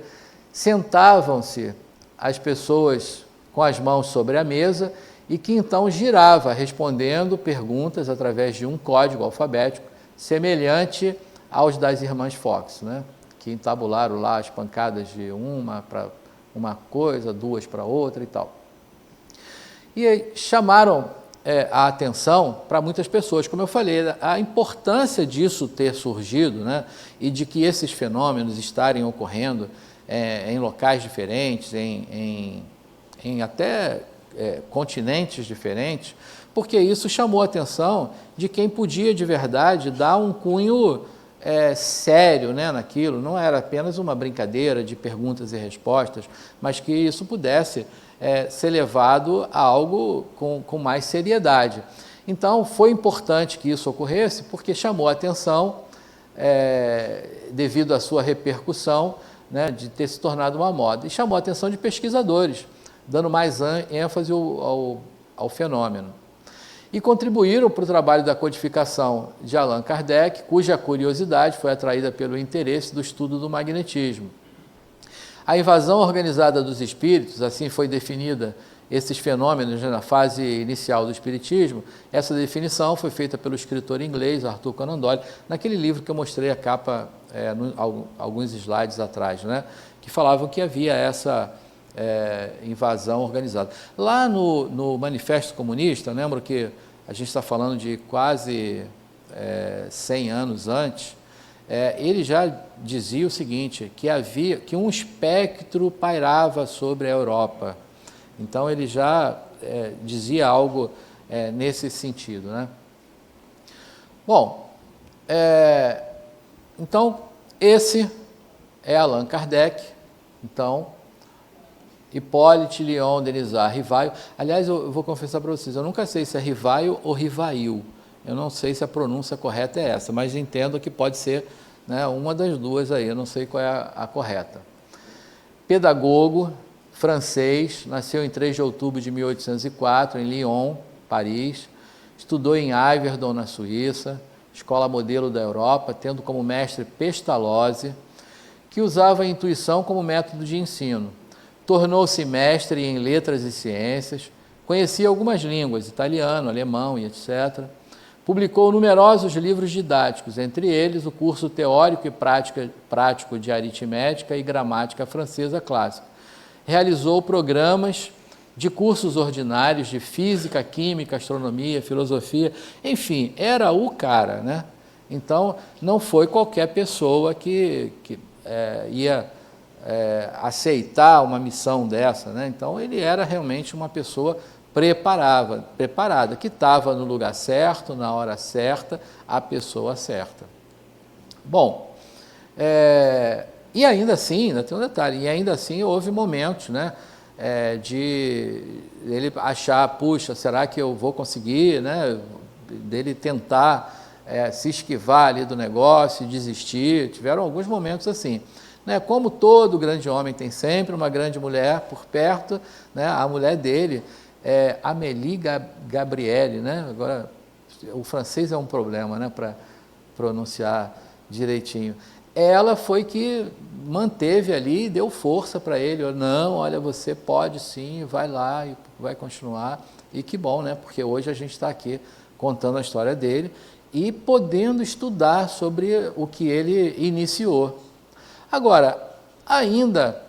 sentavam-se as pessoas com as mãos sobre a mesa e que então girava, respondendo perguntas através de um código alfabético semelhante aos das irmãs Fox, né? Que entabularam lá as pancadas de uma para uma coisa, 2 para outra e tal. E aí chamaram a atenção para muitas pessoas, como eu falei, a importância disso ter surgido, né? E de que esses fenômenos estarem ocorrendo em locais diferentes, em até continentes diferentes, porque isso chamou a atenção de quem podia de verdade dar um cunho sério, né, naquilo. Não era apenas uma brincadeira de perguntas e respostas, mas que isso pudesse ser levado a algo com mais seriedade. Então, foi importante que isso ocorresse, porque chamou a atenção, devido à sua repercussão, né, de ter se tornado uma moda, e chamou a atenção de pesquisadores, dando mais ênfase ao fenômeno. E contribuíram para o trabalho da codificação de Allan Kardec, cuja curiosidade foi atraída pelo interesse do estudo do magnetismo. A invasão organizada dos espíritos, assim foi definida esses fenômenos na fase inicial do espiritismo. Essa definição foi feita pelo escritor inglês Arthur Conan Doyle, naquele livro que eu mostrei a capa alguns slides atrás, né, que falavam que havia essa invasão organizada. Lá no Manifesto Comunista, lembro que a gente está falando de quase 100 anos antes, ele já dizia o seguinte, que um espectro pairava sobre a Europa. Então ele já dizia algo nesse sentido, né? Bom, então esse é Allan Kardec. Então, Hippolyte Léon Denis Rivaio. Aliás, eu vou confessar para vocês, eu nunca sei se é Rivaio ou Rivail. Eu não sei se a pronúncia correta é essa, mas entendo que pode ser, né, uma das duas aí, eu não sei qual é a correta. Pedagogo, francês, nasceu em 3 de outubro de 1804, em Lyon, Paris. Estudou em Yverdon, na Suíça, escola modelo da Europa, tendo como mestre Pestalozzi, que usava a intuição como método de ensino. tornou-se mestre em letras e ciências, conhecia algumas línguas, italiano, alemão e etc. Publicou numerosos livros didáticos, entre eles o curso teórico e prático de aritmética e gramática francesa clássica. Realizou programas de cursos ordinários de física, química, astronomia, filosofia, enfim, era o cara, né? Então, não foi qualquer pessoa que ia aceitar uma missão dessa, né? Então, ele era realmente uma pessoa preparada, que estava no lugar certo, na hora certa, a pessoa certa. Bom, e ainda assim, ainda tem um detalhe, e ainda assim houve momentos, né, de ele achar, puxa, será que eu vou conseguir, né, dele tentar se esquivar ali do negócio, desistir, tiveram alguns momentos assim. Né, como todo grande homem tem sempre uma grande mulher por perto, né, a mulher dele é Amélie Gabrielle, né, agora o francês é um problema, né, para pronunciar direitinho. Ela foi que manteve ali, deu força para ele, não, olha, você pode sim, vai lá e vai continuar, e que bom, né, porque hoje a gente está aqui contando a história dele e podendo estudar sobre o que ele iniciou. Agora, ainda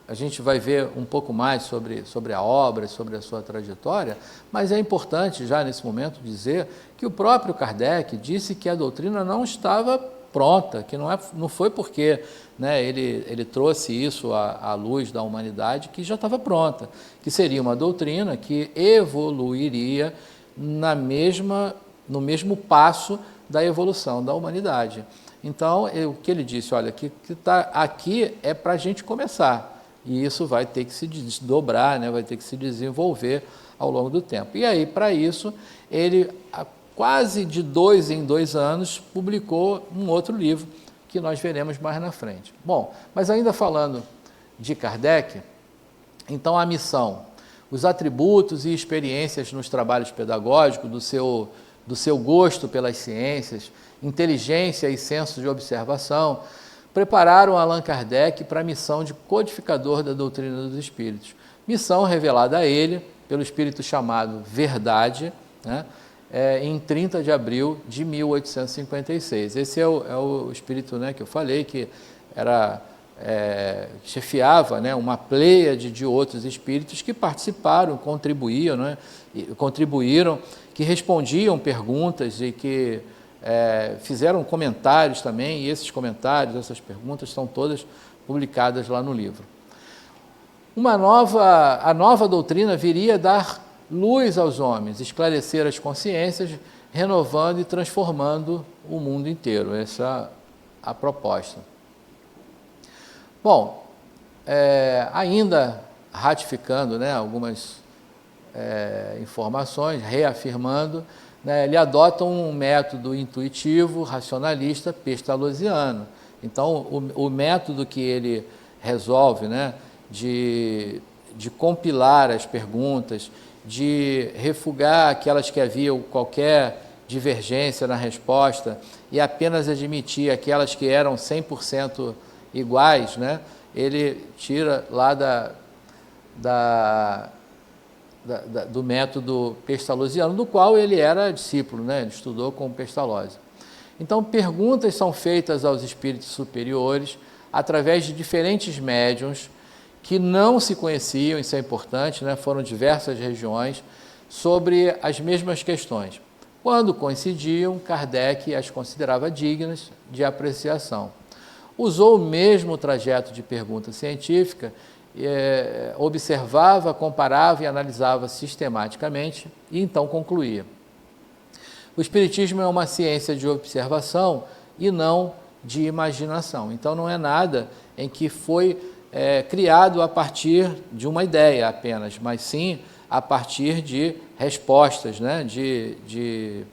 a gente vai ver um pouco mais sobre a obra, sobre a sua trajetória, mas é importante já nesse momento dizer que o próprio Kardec disse que a doutrina não estava pronta, que não foi porque, né, ele trouxe isso à luz da humanidade que já estava pronta, que seria uma doutrina que evoluiria no mesmo passo da evolução da humanidade. Então, o que ele disse, olha, que tá aqui é para a gente começar, e isso vai ter que se desdobrar, né, vai ter que se desenvolver ao longo do tempo. E aí, para isso, ele, quase de 2 em 2 anos, publicou um outro livro, que nós veremos mais na frente. Bom, mas ainda falando de Kardec, então a missão, os atributos e experiências nos trabalhos pedagógicos, do seu gosto pelas ciências, inteligência e senso de observação, prepararam Allan Kardec para a missão de codificador da doutrina dos espíritos. Missão revelada a ele pelo espírito chamado Verdade, né, em 30 de abril de 1856. Esse é o espírito, né, que eu falei, que chefiava, né, uma pleiade de outros espíritos que participaram, contribuíram, que respondiam perguntas e que fizeram comentários também, e esses comentários, essas perguntas estão todas publicadas lá no livro. A nova doutrina viria dar luz aos homens, esclarecer as consciências, renovando e transformando o mundo inteiro. Essa é a proposta. Bom, ainda ratificando, né, algumas informações, reafirmando, né, ele adota um método intuitivo, racionalista, pestalozziano. Então, o método que ele resolve, né, de compilar as perguntas, de refugar aquelas que haviam qualquer divergência na resposta e apenas admitir aquelas que eram 100% iguais, né, ele tira lá do método pestalozziano, do qual ele era discípulo, né? Ele estudou com Pestalozzi. Então, perguntas são feitas aos espíritos superiores através de diferentes médiuns que não se conheciam, isso é importante, né? Foram diversas regiões, sobre as mesmas questões. Quando coincidiam, Kardec as considerava dignas de apreciação. Usou o mesmo trajeto de pergunta científica, observava, comparava e analisava sistematicamente e então concluía. O Espiritismo é uma ciência de observação e não de imaginação. Então não é nada em que foi criado a partir de uma ideia apenas, mas sim a partir de respostas, né? de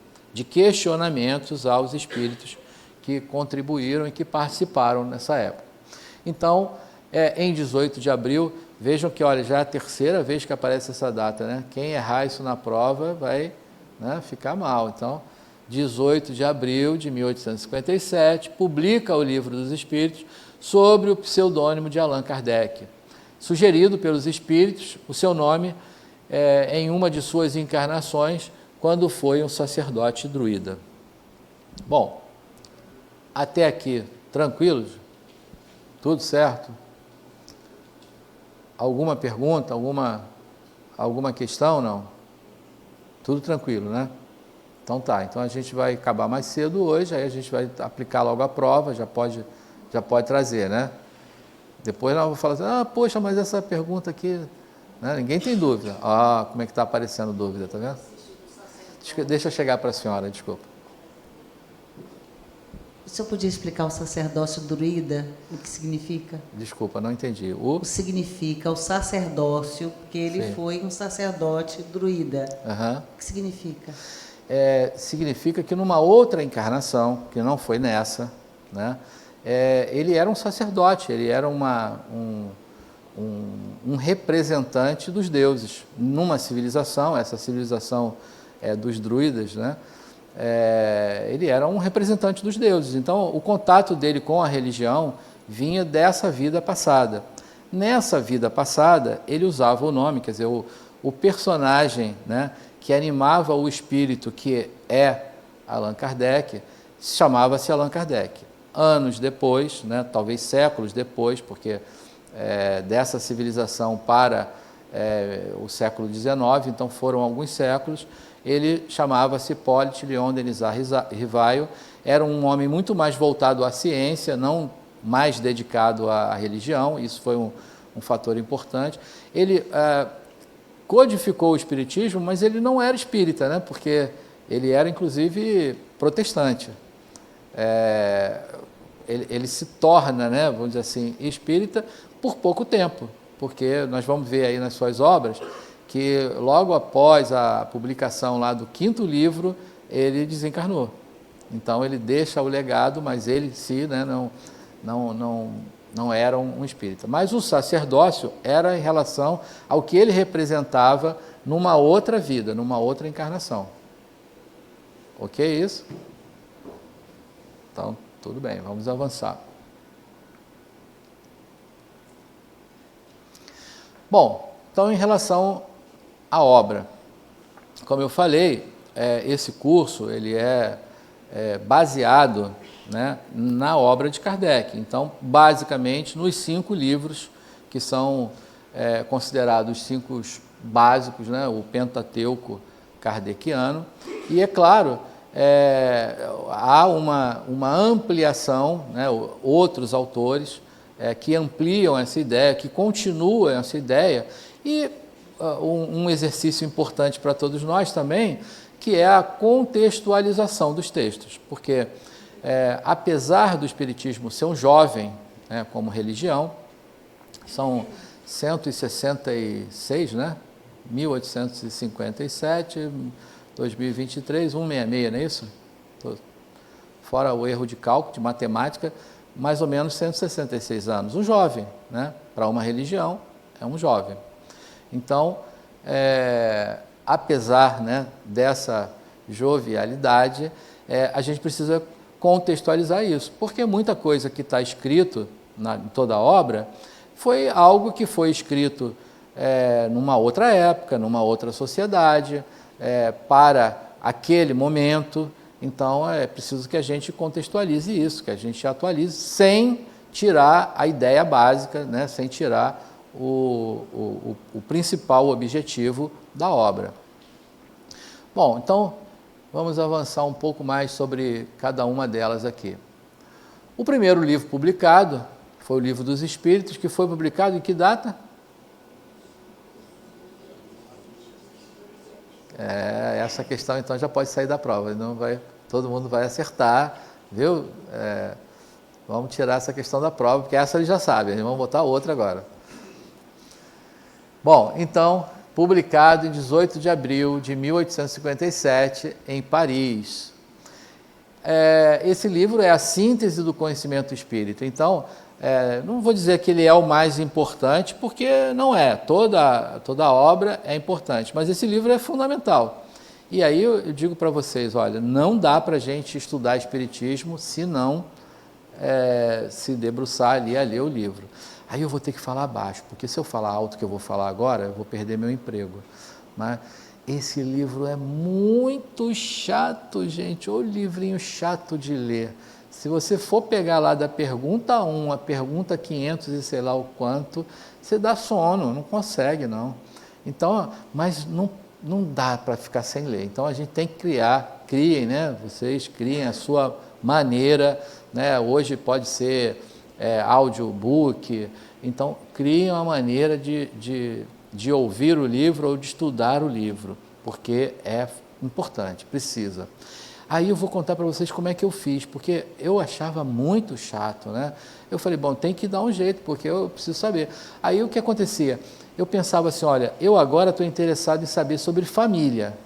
questionamentos aos espíritos que contribuíram e que participaram nessa época. Então, em 18 de abril, vejam que, olha, já é a terceira vez que aparece essa data, né? Quem errar isso na prova vai, né, ficar mal. Então, 18 de abril de 1857, publica o Livro dos Espíritos, sobre o pseudônimo de Allan Kardec. Sugerido pelos espíritos, o seu nome em uma de suas encarnações, quando foi um sacerdote druida. Bom, até aqui, tranquilos? Tudo certo? Alguma pergunta, alguma questão? Não? Tudo tranquilo, né? Então tá, então a gente vai acabar mais cedo hoje, aí a gente vai aplicar logo a prova, já pode trazer, né? Depois nós vamos falar assim, poxa, mas essa pergunta aqui, né? Ninguém tem dúvida. Como é que está aparecendo dúvida, tá vendo? Deixa eu chegar para a senhora, desculpa. O senhor podia explicar o sacerdócio druida, o que significa? Desculpa, não entendi. O significa o sacerdócio, porque ele Sim. foi um sacerdote druida. Uhum. O que significa? Significa que numa outra encarnação, que não foi nessa, né, ele era um sacerdote, ele era um representante dos deuses. Numa civilização, essa civilização dos druidas, né, ele era um representante dos deuses. Então, o contato dele com a religião vinha dessa vida passada. Nessa vida passada, ele usava o nome, quer dizer, o personagem, né, que animava o espírito, que é Allan Kardec, chamava-se Allan Kardec. Anos depois, né, talvez séculos depois, porque dessa civilização para o século XIX, então foram alguns séculos, ele chamava-se Hippolyte Léon Denisard Rivaio, era um homem muito mais voltado à ciência, não mais dedicado à religião, isso foi um fator importante. Ele codificou o espiritismo, mas ele não era espírita, né? Porque ele era, inclusive, protestante. Ele se torna, né, vamos dizer assim, espírita por pouco tempo, porque nós vamos ver aí nas suas obras que logo após a publicação lá do 5º livro, ele desencarnou. Então ele deixa o legado, mas ele em si, né, não era um espírita. Mas o sacerdócio era em relação ao que ele representava numa outra vida, numa outra encarnação. Ok isso? Então, tudo bem, vamos avançar. Bom, então em relação à obra, como eu falei, esse curso ele é baseado, né, na obra de Kardec. Então, basicamente, nos 5 livros que são considerados 5 básicos, né, o Pentateuco kardeciano. E, é claro, há uma ampliação, né, outros autores que ampliam essa ideia, que continuam essa ideia, e um exercício importante para todos nós também, que é a contextualização dos textos, porque apesar do Espiritismo ser um jovem, né, como religião, são 166, né? 1857, 2023, 166, não é isso? Fora o erro de cálculo, de matemática, mais ou menos 166 anos. Um jovem, né? Para uma religião, é um jovem. Então, apesar, né, dessa jovialidade, a gente precisa contextualizar isso, porque muita coisa que está escrito em toda a obra foi algo que foi escrito numa outra época, numa outra sociedade, para aquele momento. Então, é preciso que a gente contextualize isso, que a gente atualize, sem tirar a ideia básica, né, sem tirar o principal objetivo da obra. Bom, então, vamos avançar um pouco mais sobre cada uma delas aqui. O primeiro livro publicado foi o Livro dos Espíritos, que foi publicado em que data? Essa questão, então, já pode sair da prova, não vai, todo mundo vai acertar, viu? Vamos tirar essa questão da prova, porque essa eles já sabem, vamos botar outra agora. Bom, então, publicado em 18 de abril de 1857, em Paris. Esse livro é a síntese do conhecimento espírita. Então, não vou dizer que ele é o mais importante, porque não é. Toda a obra é importante, mas esse livro é fundamental. E aí eu digo para vocês, olha, não dá para a gente estudar espiritismo se não se debruçar ali a ler o livro. Aí eu vou ter que falar baixo, porque se eu falar alto que eu vou falar agora, eu vou perder meu emprego. Mas esse livro é muito chato, gente, o livrinho chato de ler. Se você for pegar lá da pergunta 1 a pergunta 500 e sei lá o quanto, você dá sono, não consegue não. Então, mas não dá para ficar sem ler. Então a gente tem que criem, né? Vocês criem a sua maneira, né? Hoje pode ser audiobook, então criem uma maneira de ouvir o livro ou de estudar o livro, porque é importante, precisa. Aí eu vou contar para vocês como é que eu fiz, porque eu achava muito chato, né? Eu falei, bom, tem que dar um jeito, porque eu preciso saber. Aí o que acontecia? Eu pensava assim, olha, eu agora estou interessado em saber sobre família.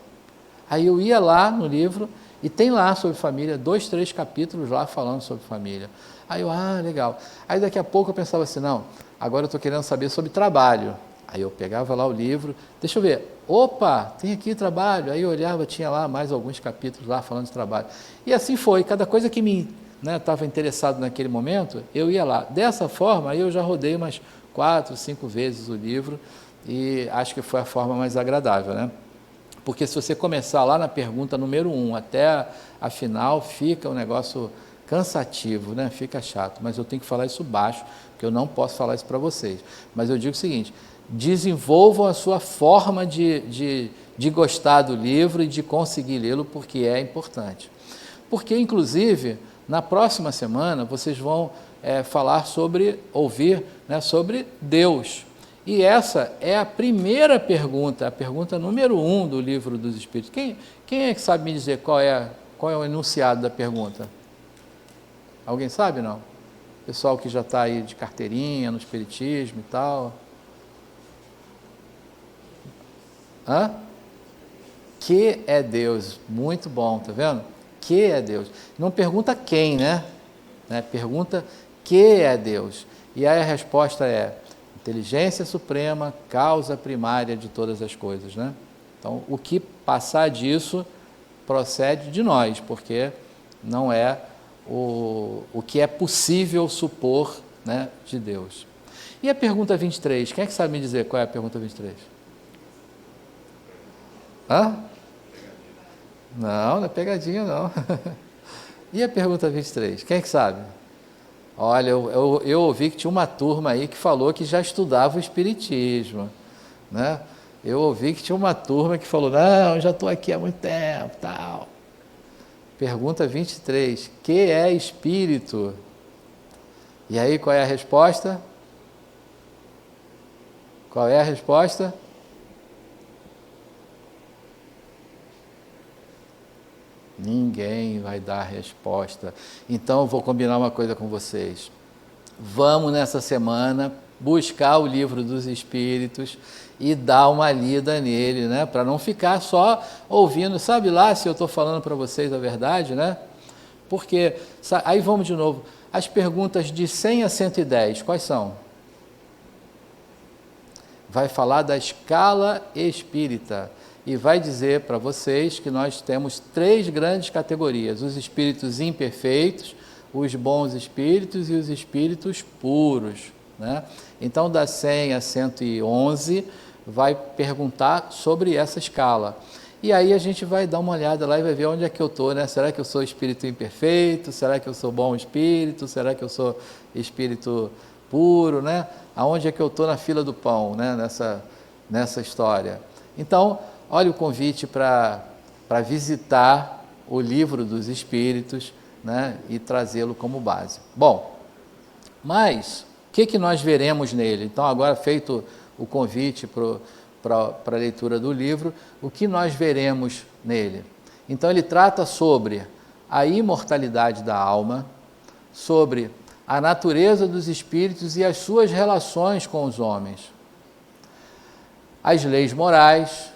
Aí eu ia lá no livro e tem lá sobre família, 2, 3 capítulos lá falando sobre família. Aí eu, legal. Aí daqui a pouco eu pensava assim, não, agora eu estou querendo saber sobre trabalho. Aí eu pegava lá o livro, deixa eu ver, opa, tem aqui trabalho. Aí eu olhava, tinha lá mais alguns capítulos lá falando de trabalho. E assim foi, cada coisa que me estava interessado naquele momento, eu ia lá. Dessa forma, aí eu já rodei umas 4, 5 vezes o livro e acho que foi a forma mais agradável, né? Porque se você começar lá na pergunta número 1 até a final, fica um negócio cansativo, né? Fica chato, mas eu tenho que falar isso baixo, porque eu não posso falar isso para vocês. Mas eu digo o seguinte, desenvolvam a sua forma de gostar do livro e de conseguir lê-lo, porque é importante. Porque, inclusive, na próxima semana, vocês vão ouvir sobre Deus. E essa é a primeira pergunta, a pergunta número 1 do Livro dos Espíritos. Quem é que sabe me dizer qual é o enunciado da pergunta? Alguém sabe, não? Pessoal que já está aí de carteirinha no Espiritismo e tal. Que é Deus? Muito bom, tá vendo? Que é Deus? Não pergunta quem, né? Pergunta que é Deus. E aí a resposta é inteligência suprema, causa primária de todas as coisas, né? Então, o que passar disso procede de nós, porque não é o que é possível supor, né, de Deus. E a pergunta 23? Quem é que sabe me dizer qual é a pergunta 23? Não é pegadinha não. E a pergunta 23? Quem é que sabe? Olha, eu ouvi que tinha uma turma aí que falou que já estudava o Espiritismo, né? Eu ouvi que tinha uma turma que falou, não, já estou aqui há muito tempo, tal. Pergunta 23, que é espírito? E aí, qual é a resposta? Qual é a resposta? Ninguém vai dar resposta. Então, eu vou combinar uma coisa com vocês. Vamos, nessa semana, buscar o Livro dos Espíritos e dar uma lida nele, né? Para não ficar só ouvindo, sabe lá se eu estou falando para vocês a verdade, né? Porque, aí vamos de novo, as perguntas de 100 a 110, quais são? Vai falar da escala espírita e vai dizer para vocês que nós temos 3 grandes categorias, os espíritos imperfeitos, os bons espíritos e os espíritos puros, né? Então, da 100 a 111, vai perguntar sobre essa escala. E aí a gente vai dar uma olhada lá e vai ver onde é que eu estou, né? Será que eu sou espírito imperfeito? Será que eu sou bom espírito? Será que eu sou espírito puro, né? Aonde é que eu estou na fila do pão, né? Nessa história. Então, olha o convite para visitar o Livro dos Espíritos, né? E trazê-lo como base. Bom, mas o que nós veremos nele? Então, agora feito o convite para a leitura do livro, o que nós veremos nele? Então, ele trata sobre a imortalidade da alma, sobre a natureza dos espíritos e as suas relações com os homens, as leis morais,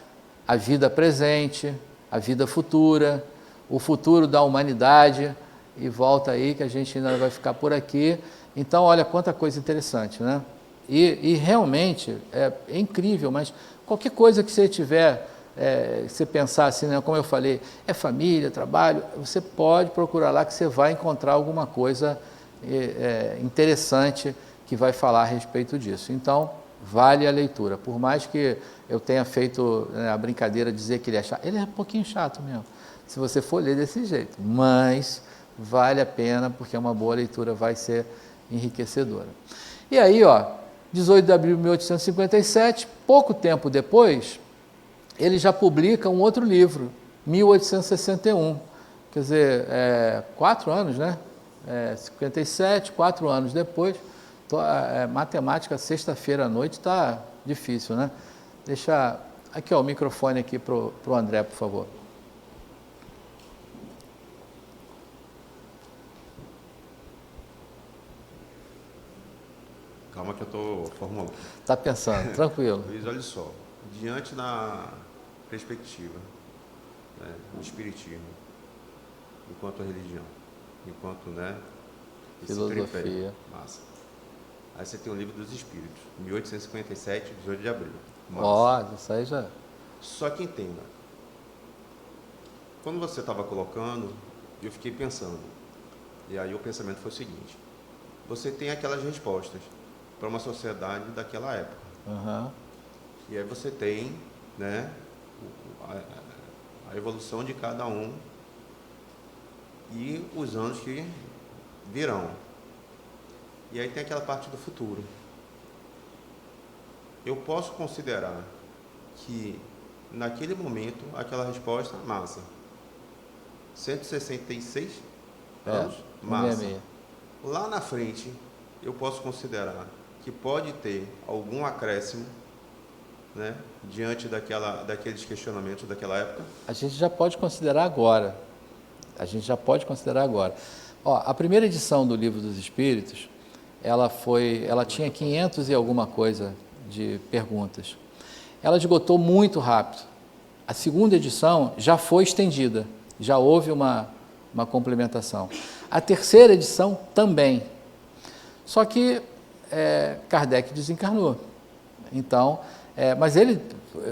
a vida presente, a vida futura, o futuro da humanidade, e volta aí que a gente ainda vai ficar por aqui. Então, olha quanta coisa interessante, né? E realmente é incrível, mas qualquer coisa que você tiver, você pensar assim, né, como eu falei, é família, trabalho, você pode procurar lá que você vai encontrar alguma coisa interessante que vai falar a respeito disso. Então, vale a leitura. Por mais que eu tenha feito a brincadeira de dizer que ele é chato, ele é um pouquinho chato mesmo, se você for ler desse jeito, mas vale a pena, porque é uma boa leitura, vai ser enriquecedora. E aí, 18 de abril de 1857, pouco tempo depois, ele já publica um outro livro, 1861, quer dizer, 4 anos, né? 57, 4 anos depois. Matemática, sexta-feira à noite está difícil, né? Deixa aqui, o microfone aqui para o André, por favor. Calma que eu estou formulando. Está pensando, tranquilo. Luiz, olha só, diante da perspectiva, né, do espiritismo, enquanto religião, enquanto, né, filosofia. Massa. Aí você tem o Livro dos Espíritos, 1857, 18 de abril. Isso aí já... Só que entenda, quando você estava colocando, eu fiquei pensando, e aí o pensamento foi o seguinte: você tem aquelas respostas para uma sociedade daquela época. Uhum. E aí você tem, né, a evolução de cada um e os anos que virão. E aí tem aquela parte do futuro. Eu posso considerar que naquele momento aquela resposta, massa. 166 anos, massa. Lá na frente, eu posso considerar que pode ter algum acréscimo, né, diante daqueles questionamentos daquela época? A gente já pode considerar agora. A primeira edição do Livro dos Espíritos, ela tinha 500 e alguma coisa de perguntas. Ela esgotou muito rápido. A segunda edição já foi estendida, já houve uma complementação. A terceira edição também. Só que Kardec desencarnou. Então, mas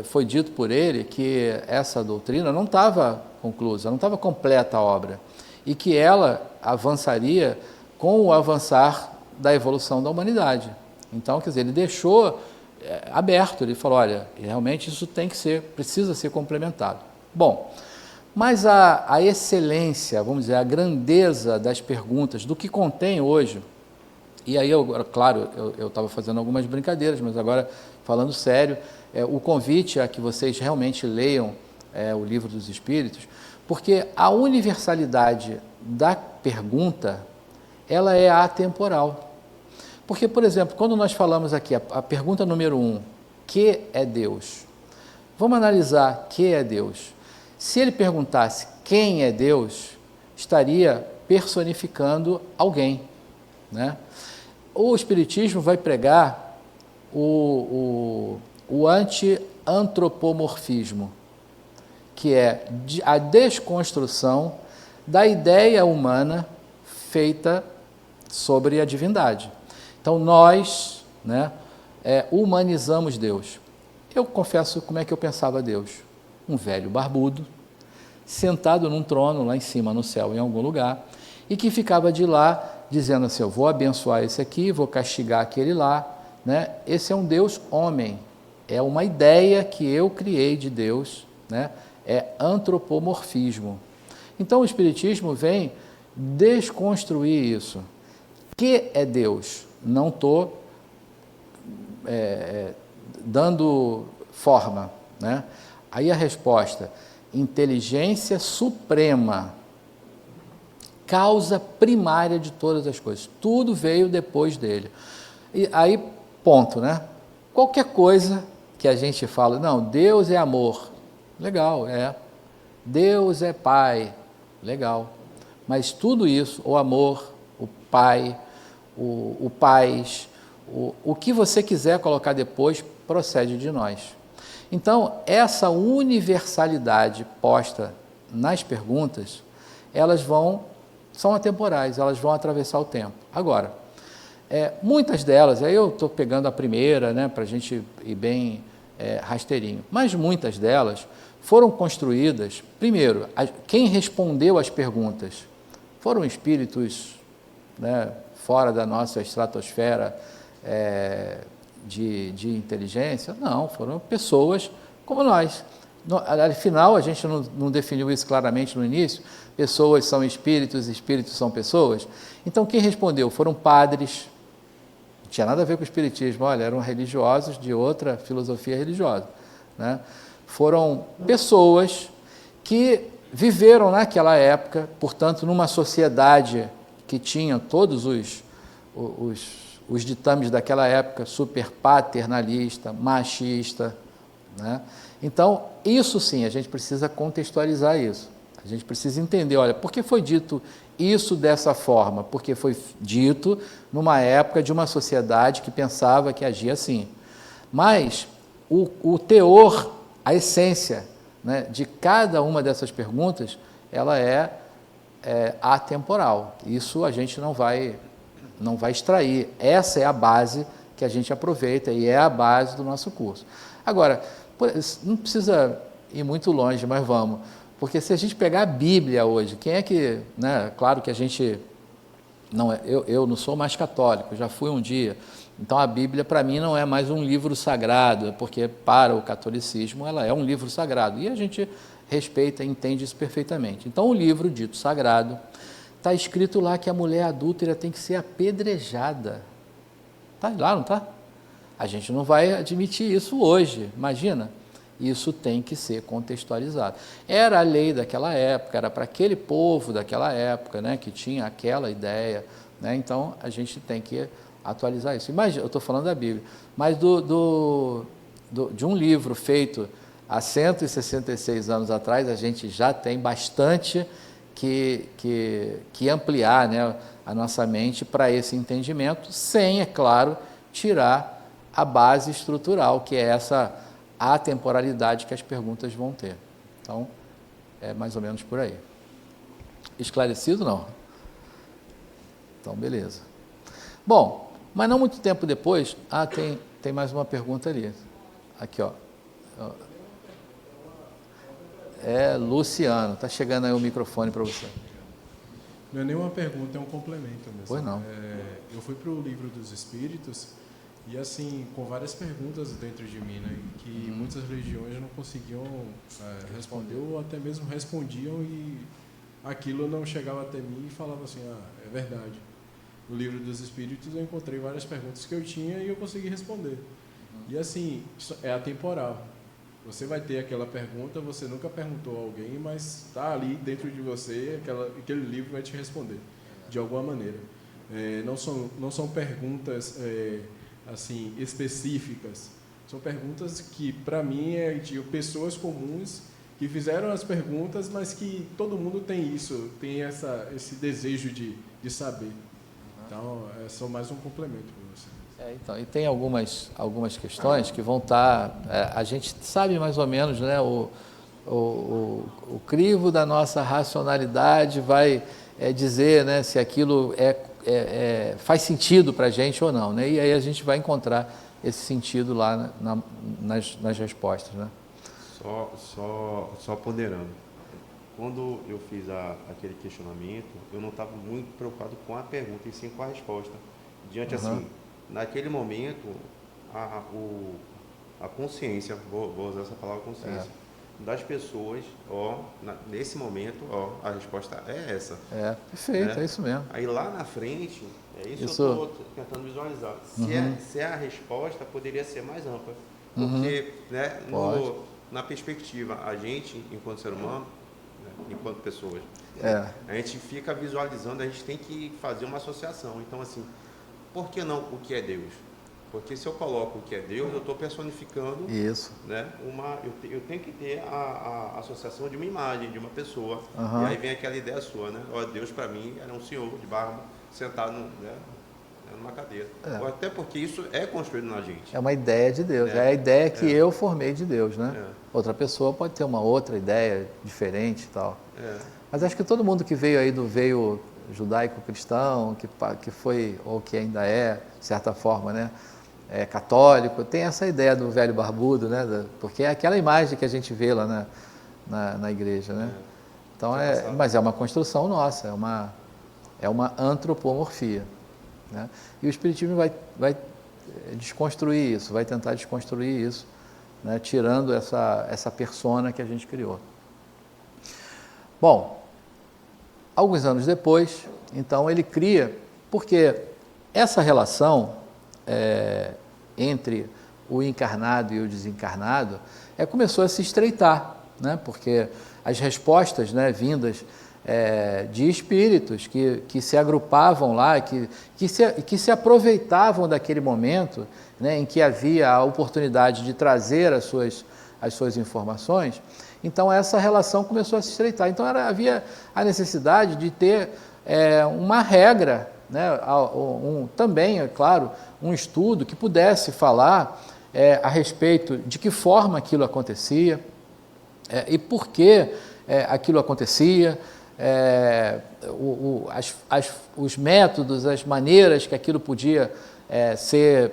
foi dito por ele que essa doutrina não estava conclusa, não estava completa a obra, e que ela avançaria com o avançar da evolução da humanidade. Então, quer dizer, ele deixou aberto, ele falou, olha, realmente isso precisa ser complementado. Bom, mas a excelência, vamos dizer, a grandeza das perguntas, do que contém hoje, e aí, claro, eu estava fazendo algumas brincadeiras, mas agora, falando sério, o convite a que vocês realmente leiam o Livro dos Espíritos, porque a universalidade da pergunta, ela é atemporal. Porque, por exemplo, quando nós falamos aqui, a pergunta número 1, que é Deus? Vamos analisar que é Deus. Se ele perguntasse quem é Deus, estaria personificando alguém, né? O Espiritismo vai pregar o anti-antropomorfismo, que é a desconstrução da ideia humana feita sobre a divindade. Então, nós, né, humanizamos Deus. Eu confesso como é que eu pensava Deus. Um velho barbudo, sentado num trono lá em cima, no céu, em algum lugar, e que ficava de lá dizendo assim, eu vou abençoar esse aqui, vou castigar aquele lá, né? Esse é um Deus homem, é uma ideia que eu criei de Deus, né? É antropomorfismo. Então, o Espiritismo vem desconstruir isso. Que é Deus? Não estou dando forma, né? Aí a resposta, inteligência suprema, causa primária de todas as coisas. Tudo veio depois dele. E aí, ponto, né? Qualquer coisa que a gente fala, não, Deus é amor, legal, Deus é Pai, legal. Mas tudo isso, o amor, o Pai, o paz, o que você quiser colocar depois, procede de nós. Então, essa universalidade posta nas perguntas, elas são atemporais, elas vão atravessar o tempo. Agora, muitas delas, aí eu estou pegando a primeira, né, para a gente ir bem rasteirinho, mas muitas delas foram construídas, primeiro, quem respondeu às perguntas foram espíritos né, fora da nossa estratosfera de inteligência. Não, foram pessoas como nós. Afinal, a gente não definiu isso claramente no início, pessoas são espíritos, espíritos são pessoas. Então, quem respondeu foram padres, não tinha nada a ver com o espiritismo, olha, eram religiosos de outra filosofia religiosa, né? Foram pessoas que viveram naquela época, portanto, numa sociedade que tinha todos os ditames daquela época, super paternalista, machista, né? Então, isso sim, a gente precisa contextualizar isso. A gente precisa entender, olha, por que foi dito isso dessa forma? Porque foi dito numa época de uma sociedade que pensava que agia assim. Mas o teor, a essência, né, de cada uma dessas perguntas, ela é atemporal. Isso a gente não vai extrair. Essa é a base que a gente aproveita e é a base do nosso curso. Agora, não precisa ir muito longe, mas vamos. Porque se a gente pegar a Bíblia hoje, quem é que... Né, claro que a gente... eu não sou mais católico, já fui um dia. Então a Bíblia para mim não é mais um livro sagrado, porque para o catolicismo ela é um livro sagrado. E a gente respeita e entende isso perfeitamente. Então o livro dito sagrado, está escrito lá que a mulher adúltera tem que ser apedrejada. Está lá, não está? A gente não vai admitir isso hoje, imagina. Isso tem que ser contextualizado. Era a lei daquela época, era para aquele povo daquela época, né, que tinha aquela ideia, né? Então a gente tem que atualizar isso. Imagina, eu estou falando da Bíblia, mas de um livro feito há 166 anos atrás, a gente já tem bastante que ampliar, né, a nossa mente para esse entendimento, sem, é claro, tirar a base estrutural, que é essa atemporalidade que as perguntas vão ter. Então, é mais ou menos por aí. Esclarecido, não? Então, beleza. Bom, mas não muito tempo depois... tem mais uma pergunta ali. Aqui, ó. Luciano. Está chegando aí o microfone para você. Não é nenhuma pergunta, é um complemento mesmo. Pois não. Eu fui para o Livro dos Espíritos e, assim, com várias perguntas dentro de mim, né, que muitas religiões não conseguiam responder, ou até mesmo respondiam e aquilo não chegava até mim e falava assim, é verdade. No Livro dos Espíritos eu encontrei várias perguntas que eu tinha e eu consegui responder. E, assim, isso é atemporal. Você vai ter aquela pergunta, você nunca perguntou a alguém, mas está ali dentro de você, aquele livro vai te responder, de alguma maneira. Não são perguntas assim, específicas, são perguntas que, para mim, de pessoas comuns que fizeram as perguntas, mas que todo mundo tem isso, tem esse desejo de saber. Então, é só mais um complemento para você. Então, e tem algumas questões que vão estar... a gente sabe mais ou menos, né, o crivo da nossa racionalidade vai dizer, né, se aquilo faz sentido para a gente ou não, né? E aí a gente vai encontrar esse sentido lá nas respostas, né? Só ponderando. Quando eu fiz aquele questionamento, eu não estava muito preocupado com a pergunta, e sim com a resposta. Diante, assim, naquele momento, a consciência, vou usar essa palavra consciência, das pessoas, nesse momento, a resposta é essa. Perfeito, né? é isso mesmo. Aí lá na frente, isso que eu estou tentando visualizar. Se a resposta poderia ser mais ampla. Porque, né, na perspectiva, a gente, enquanto ser humano, enquanto pessoas, a gente fica visualizando, a gente tem que fazer uma associação. Então, assim, por que não o que é Deus? Porque se eu coloco o que é Deus, eu estou personificando, isso, né, eu tenho que ter a associação de uma imagem, de uma pessoa. E aí vem aquela ideia sua, né? Deus para mim era um senhor de barba sentado numa cadeira. Até porque isso é construído na gente. É uma ideia de Deus, é a ideia que eu formei de Deus, né? Outra pessoa pode ter uma outra ideia diferente e tal. Mas acho que todo mundo que veio aí do veio judaico-cristão, que foi, ou que ainda é, de certa forma, né, católico, tem essa ideia do velho barbudo, né? Porque é aquela imagem que a gente vê lá na igreja, né? Então, mas é uma construção nossa, é uma antropomorfia, né? E o Espiritismo vai desconstruir isso, vai tentar desconstruir isso, né? Tirando essa persona que a gente criou. Bom, alguns anos depois, então ele cria, porque essa relação entre o encarnado e o desencarnado começou a se estreitar, né? Porque as respostas, né, vindas de espíritos que se agrupavam lá, que se aproveitavam daquele momento, né, em que havia a oportunidade de trazer as suas informações, então essa relação começou a se estreitar. Então havia a necessidade de ter uma regra, né, também, é claro, um estudo que pudesse falar a respeito de que forma aquilo acontecia e por que aquilo acontecia, os métodos, as maneiras que aquilo podia ser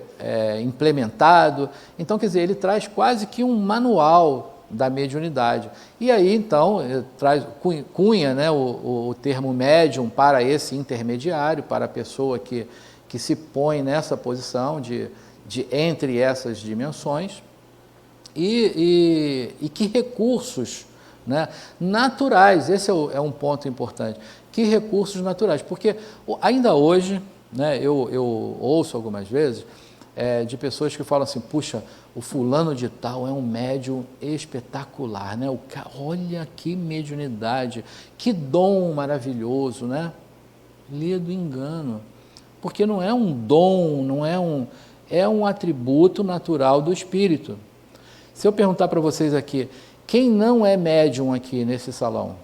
implementado. Então, quer dizer, ele traz quase que um manual da mediunidade. E aí, então, cunha, né, o termo médium para esse intermediário, para a pessoa que se põe nessa posição de entre essas dimensões, e que recursos, né, naturais, esse é um ponto importante, que recursos naturais, porque ainda hoje, né, eu ouço algumas vezes de pessoas que falam assim, puxa, o fulano de tal é um médium espetacular, né? Olha que mediunidade, que dom maravilhoso, né? Lê do engano, porque não é um dom, é um atributo natural do espírito. Se eu perguntar para vocês aqui, quem não é médium aqui nesse salão?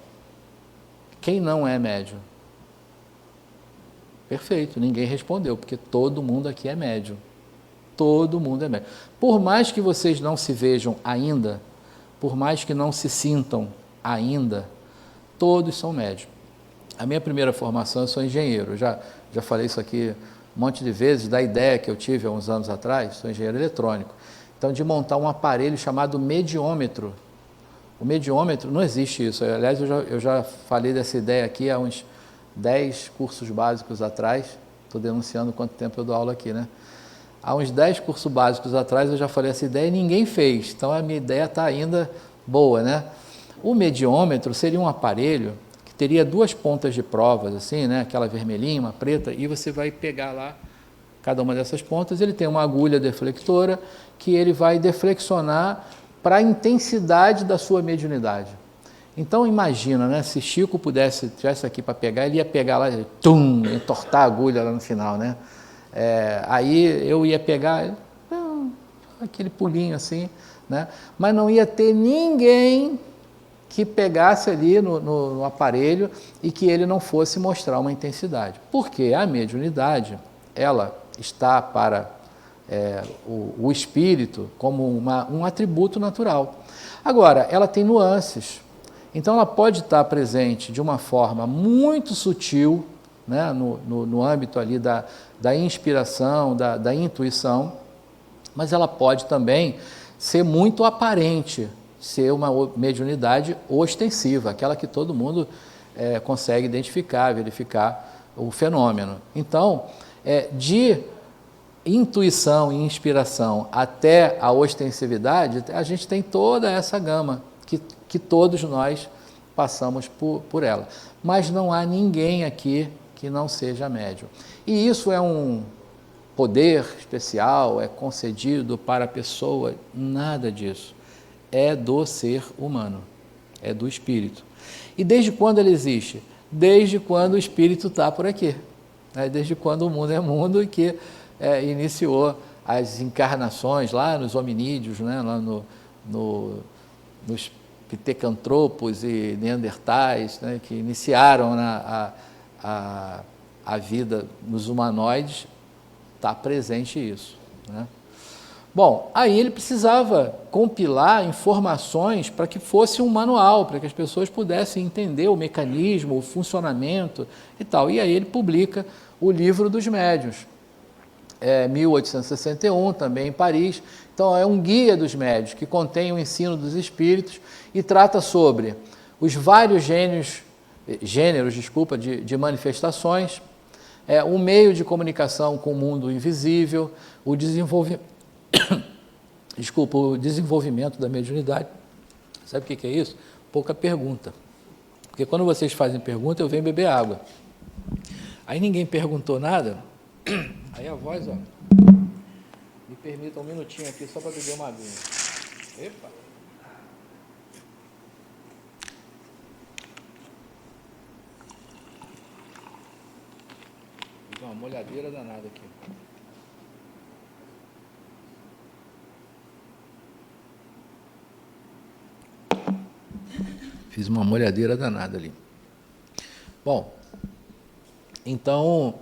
Quem não é médium? Perfeito, ninguém respondeu, porque todo mundo aqui é médium. Todo mundo é médium. Por mais que vocês não se vejam ainda, por mais que não se sintam ainda, todos são médium. A minha primeira formação, eu sou engenheiro, já falei isso aqui um monte de vezes, da ideia que eu tive há uns anos atrás, sou engenheiro eletrônico, então de montar um aparelho chamado mediômetro. O mediômetro, não existe isso, aliás, eu já falei dessa ideia aqui há uns 10 cursos básicos atrás, estou denunciando quanto tempo eu dou aula aqui, né? Há uns 10 cursos básicos atrás eu já falei essa ideia e ninguém fez, então a minha ideia está ainda boa, né? O mediômetro seria um aparelho que teria 2 pontas de provas, assim, né? Aquela vermelhinha, uma preta, e você vai pegar lá cada uma dessas pontas, ele tem uma agulha deflectora que ele vai deflexionar para a intensidade da sua mediunidade. Então imagina, né? Se Chico tivesse aqui para pegar, ele ia pegar lá e entortar a agulha lá no final, né? Aí eu ia pegar aquele pulinho assim, né? Mas não ia ter ninguém que pegasse ali no aparelho e que ele não fosse mostrar uma intensidade. Porque a mediunidade, ela está para o espírito como um atributo natural. Agora, ela tem nuances. Então, ela pode estar presente de uma forma muito sutil, né, no âmbito ali da inspiração, da intuição, mas ela pode também ser muito aparente, ser uma mediunidade ostensiva, aquela que todo mundo consegue identificar, verificar o fenômeno. Então, de intuição e inspiração até a ostensividade, a gente tem toda essa gama que todos nós passamos por ela. Mas não há ninguém aqui que não seja médium. E isso é um poder especial, é concedido para a pessoa? Nada disso. É do ser humano, é do espírito. E desde quando ele existe? Desde quando o espírito está por aqui. Desde quando o mundo é mundo e que iniciou as encarnações lá nos hominídeos, né, lá nos pitecantropos e neandertais, né, que iniciaram a vida nos humanoides, está presente isso, né? Bom, aí ele precisava compilar informações para que fosse um manual, para que as pessoas pudessem entender o mecanismo, o funcionamento e tal. E aí ele publica o Livro dos Médiuns, 1861, também em Paris. Então é um guia dos médiuns que contém o ensino dos espíritos e trata sobre os vários gênios gêneros, desculpa, de manifestações, um meio de comunicação com o mundo invisível, o desenvolvimento da mediunidade. Sabe o que é isso? Pouca pergunta. Porque quando vocês fazem pergunta, eu venho beber água. Aí ninguém perguntou nada, aí a voz, ó, me permita um minutinho aqui só para beber uma aguinha. Epa! Fiz uma molhadeira danada aqui. Fiz uma molhadeira danada ali. Bom, então,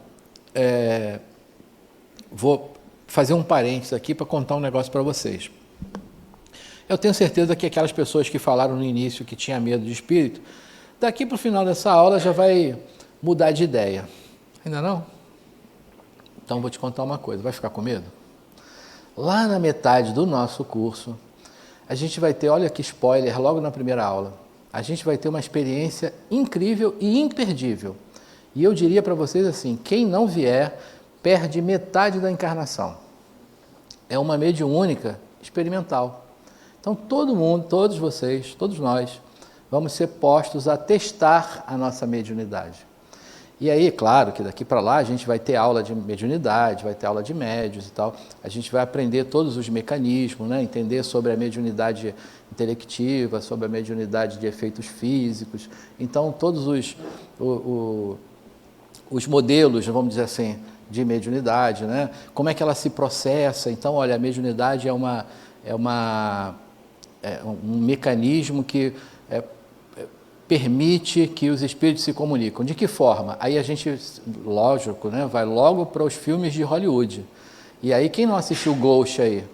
vou fazer um parênteses aqui para contar um negócio para vocês. Eu tenho certeza que aquelas pessoas que falaram no início que tinha medo de espírito, daqui para o final dessa aula já vai mudar de ideia. Ainda não? Então, vou te contar uma coisa. Vai ficar com medo? Lá na metade do nosso curso, a gente vai ter, olha que spoiler, logo na primeira aula, a gente vai ter uma experiência incrível e imperdível. E eu diria para vocês assim, quem não vier, perde metade da encarnação. É uma mediúnica experimental. Então, todo mundo, todos vocês, todos nós, vamos ser postos a testar a nossa mediunidade. E aí, claro, que daqui para lá a gente vai ter aula de mediunidade, vai ter aula de médios e tal. A gente vai aprender todos os mecanismos, né? Entender sobre a mediunidade intelectiva, sobre a mediunidade de efeitos físicos. Então, todos os modelos, vamos dizer assim, de mediunidade, né? Como é que ela se processa. Então, olha, a mediunidade é um mecanismo que permite que os espíritos se comunicam. De que forma? Aí a gente, lógico, né, vai logo para os filmes de Hollywood. E aí, quem não assistiu Ghost aí?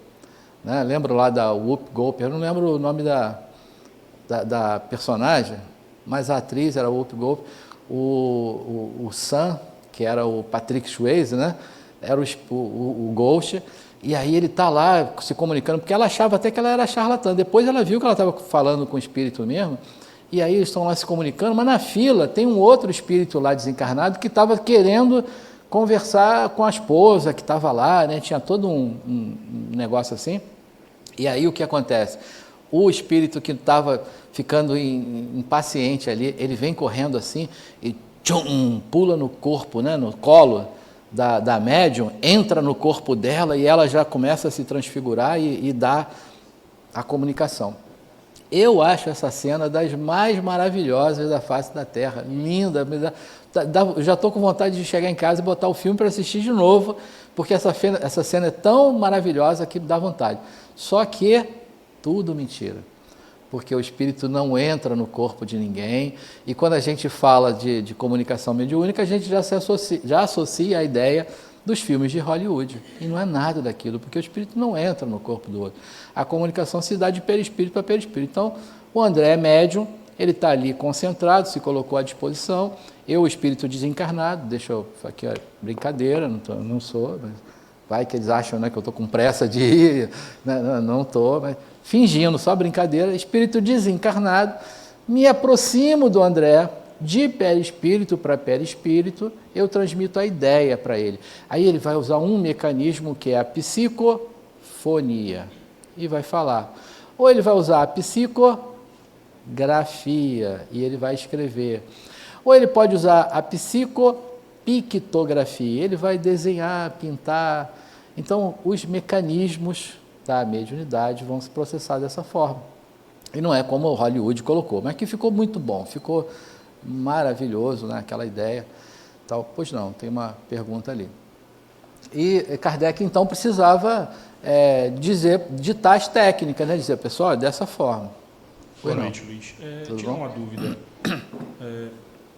Né? Lembra lá da Whoopi Goldberg? Eu não lembro o nome da personagem, mas a atriz era Whoopi Goldberg. O Sam, que era o Patrick Swayze, né? Era o Ghost. E aí ele está lá se comunicando, porque ela achava até que ela era charlatã. Depois ela viu que ela estava falando com o espírito mesmo. E aí eles estão lá se comunicando, mas na fila tem um outro espírito lá desencarnado que estava querendo conversar com a esposa que estava lá, né? Tinha todo um negócio assim. E aí o que acontece? O espírito que estava ficando impaciente ali, ele vem correndo assim e pula no corpo, né? No colo da médium, entra no corpo dela e ela já começa a se transfigurar e dá a comunicação. Eu acho essa cena das mais maravilhosas da face da Terra, linda. Já estou com vontade de chegar em casa e botar o filme para assistir de novo, porque essa cena é tão maravilhosa que dá vontade. Só que tudo mentira, porque o espírito não entra no corpo de ninguém, e quando a gente fala de comunicação mediúnica, a gente já associa a ideia dos filmes de Hollywood, e não é nada daquilo, porque o espírito não entra no corpo do outro. A comunicação se dá de perispírito para perispírito. Então, o André é médium, ele está ali concentrado, se colocou à disposição, eu, o espírito desencarnado, deixa eu, aqui, ó, brincadeira, não sou, mas vai que eles acham, né, que eu estou com pressa de ir, né, não estou, mas fingindo, só brincadeira, espírito desencarnado, me aproximo do André, de perispírito para perispírito, eu transmito a ideia para ele. Aí ele vai usar um mecanismo que é a psicofonia e vai falar. Ou ele vai usar a psicografia e ele vai escrever. Ou ele pode usar a psicopictografia, ele vai desenhar, pintar. Então, os mecanismos da mediunidade vão se processar dessa forma. E não é como o Hollywood colocou, mas que ficou muito bom, ficou maravilhoso, né, aquela ideia. Tal. Pois não, tem uma pergunta ali. E Kardec, então, precisava ditar as técnicas, né, dizer, pessoal, dessa forma. Boa noite, Luiz. Tirar uma dúvida.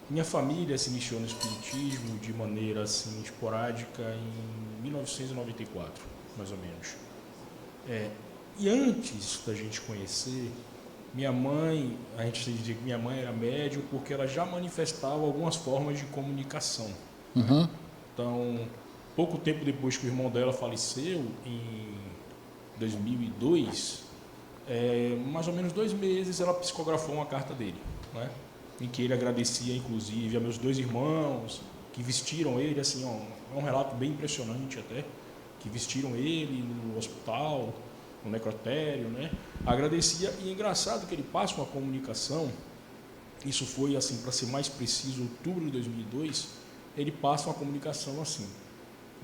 Minha família se iniciou no espiritismo de maneira assim, esporádica em 1994, mais ou menos. E antes da gente conhecer, minha mãe, a gente dizia que minha mãe era médium porque ela já manifestava algumas formas de comunicação. Uhum. Então, pouco tempo depois que o irmão dela faleceu, em 2002, mais ou menos 2 meses, ela psicografou uma carta dele, né? em que ele agradecia, inclusive, a meus 2 irmãos, que vestiram ele, assim, ó, é um relato bem impressionante até, que vestiram ele no hospital, no necrotério, né? Agradecia, e é engraçado que ele passa uma comunicação, isso foi, assim, para ser mais preciso, outubro de 2002, ele passa uma comunicação assim: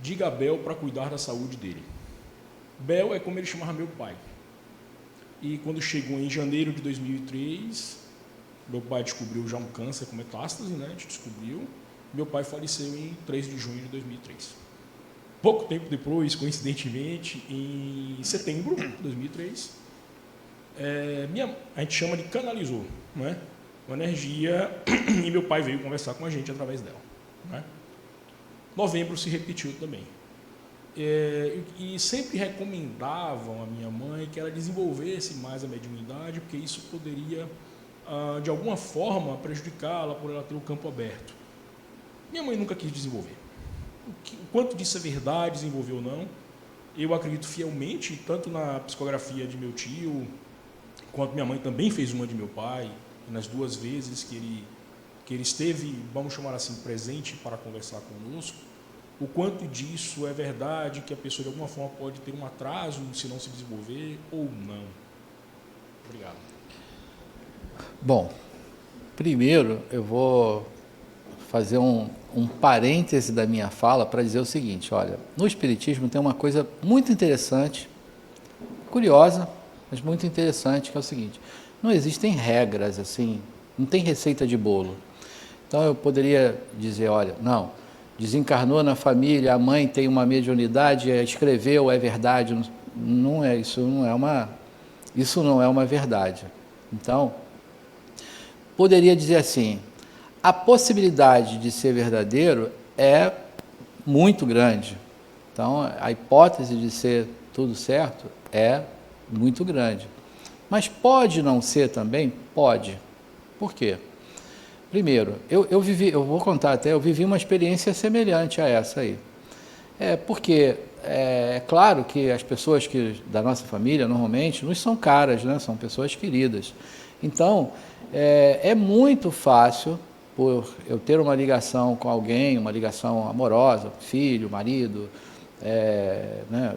diga a Bel para cuidar da saúde dele. Bel é como ele chamava meu pai. E quando chegou em janeiro de 2003, meu pai descobriu já um câncer com metástase, né? A gente descobriu. Meu pai faleceu em 3 de junho de 2003. Pouco tempo depois, coincidentemente, em setembro de 2003, a gente chama de canalizou, né? Uma energia, e meu pai veio conversar com a gente através dela, né? Novembro se repetiu também. E sempre recomendavam a minha mãe que ela desenvolvesse mais a mediunidade, porque isso poderia, de alguma forma, prejudicá-la por ela ter o campo aberto. Minha mãe nunca quis desenvolver. O quanto disso é verdade, desenvolveu ou não, eu acredito fielmente, tanto na psicografia de meu tio, quanto minha mãe também fez uma de meu pai, e nas 2 vezes que ele esteve, vamos chamar assim, presente para conversar conosco, o quanto disso é verdade, que a pessoa de alguma forma pode ter um atraso se não se desenvolver ou não. Obrigado. Bom, primeiro eu vou fazer um parêntese da minha fala para dizer o seguinte: olha, no Espiritismo tem uma coisa muito interessante, curiosa, mas muito interessante, que é o seguinte: não existem regras assim, não tem receita de bolo. Então eu poderia dizer, olha, não, desencarnou na família, a mãe tem uma mediunidade, escreveu, é verdade. Não é, isso não é uma verdade. Então, poderia dizer assim: a possibilidade de ser verdadeiro é muito grande. Então, a hipótese de ser tudo certo é muito grande. Mas pode não ser também? Pode. Por quê? Primeiro, eu vou contar até, eu vivi uma experiência semelhante a essa aí. Porque é claro que as pessoas da nossa família, normalmente, nos são caras, né? São pessoas queridas. Então, é muito fácil, por eu ter uma ligação com alguém, uma ligação amorosa, filho, marido, né?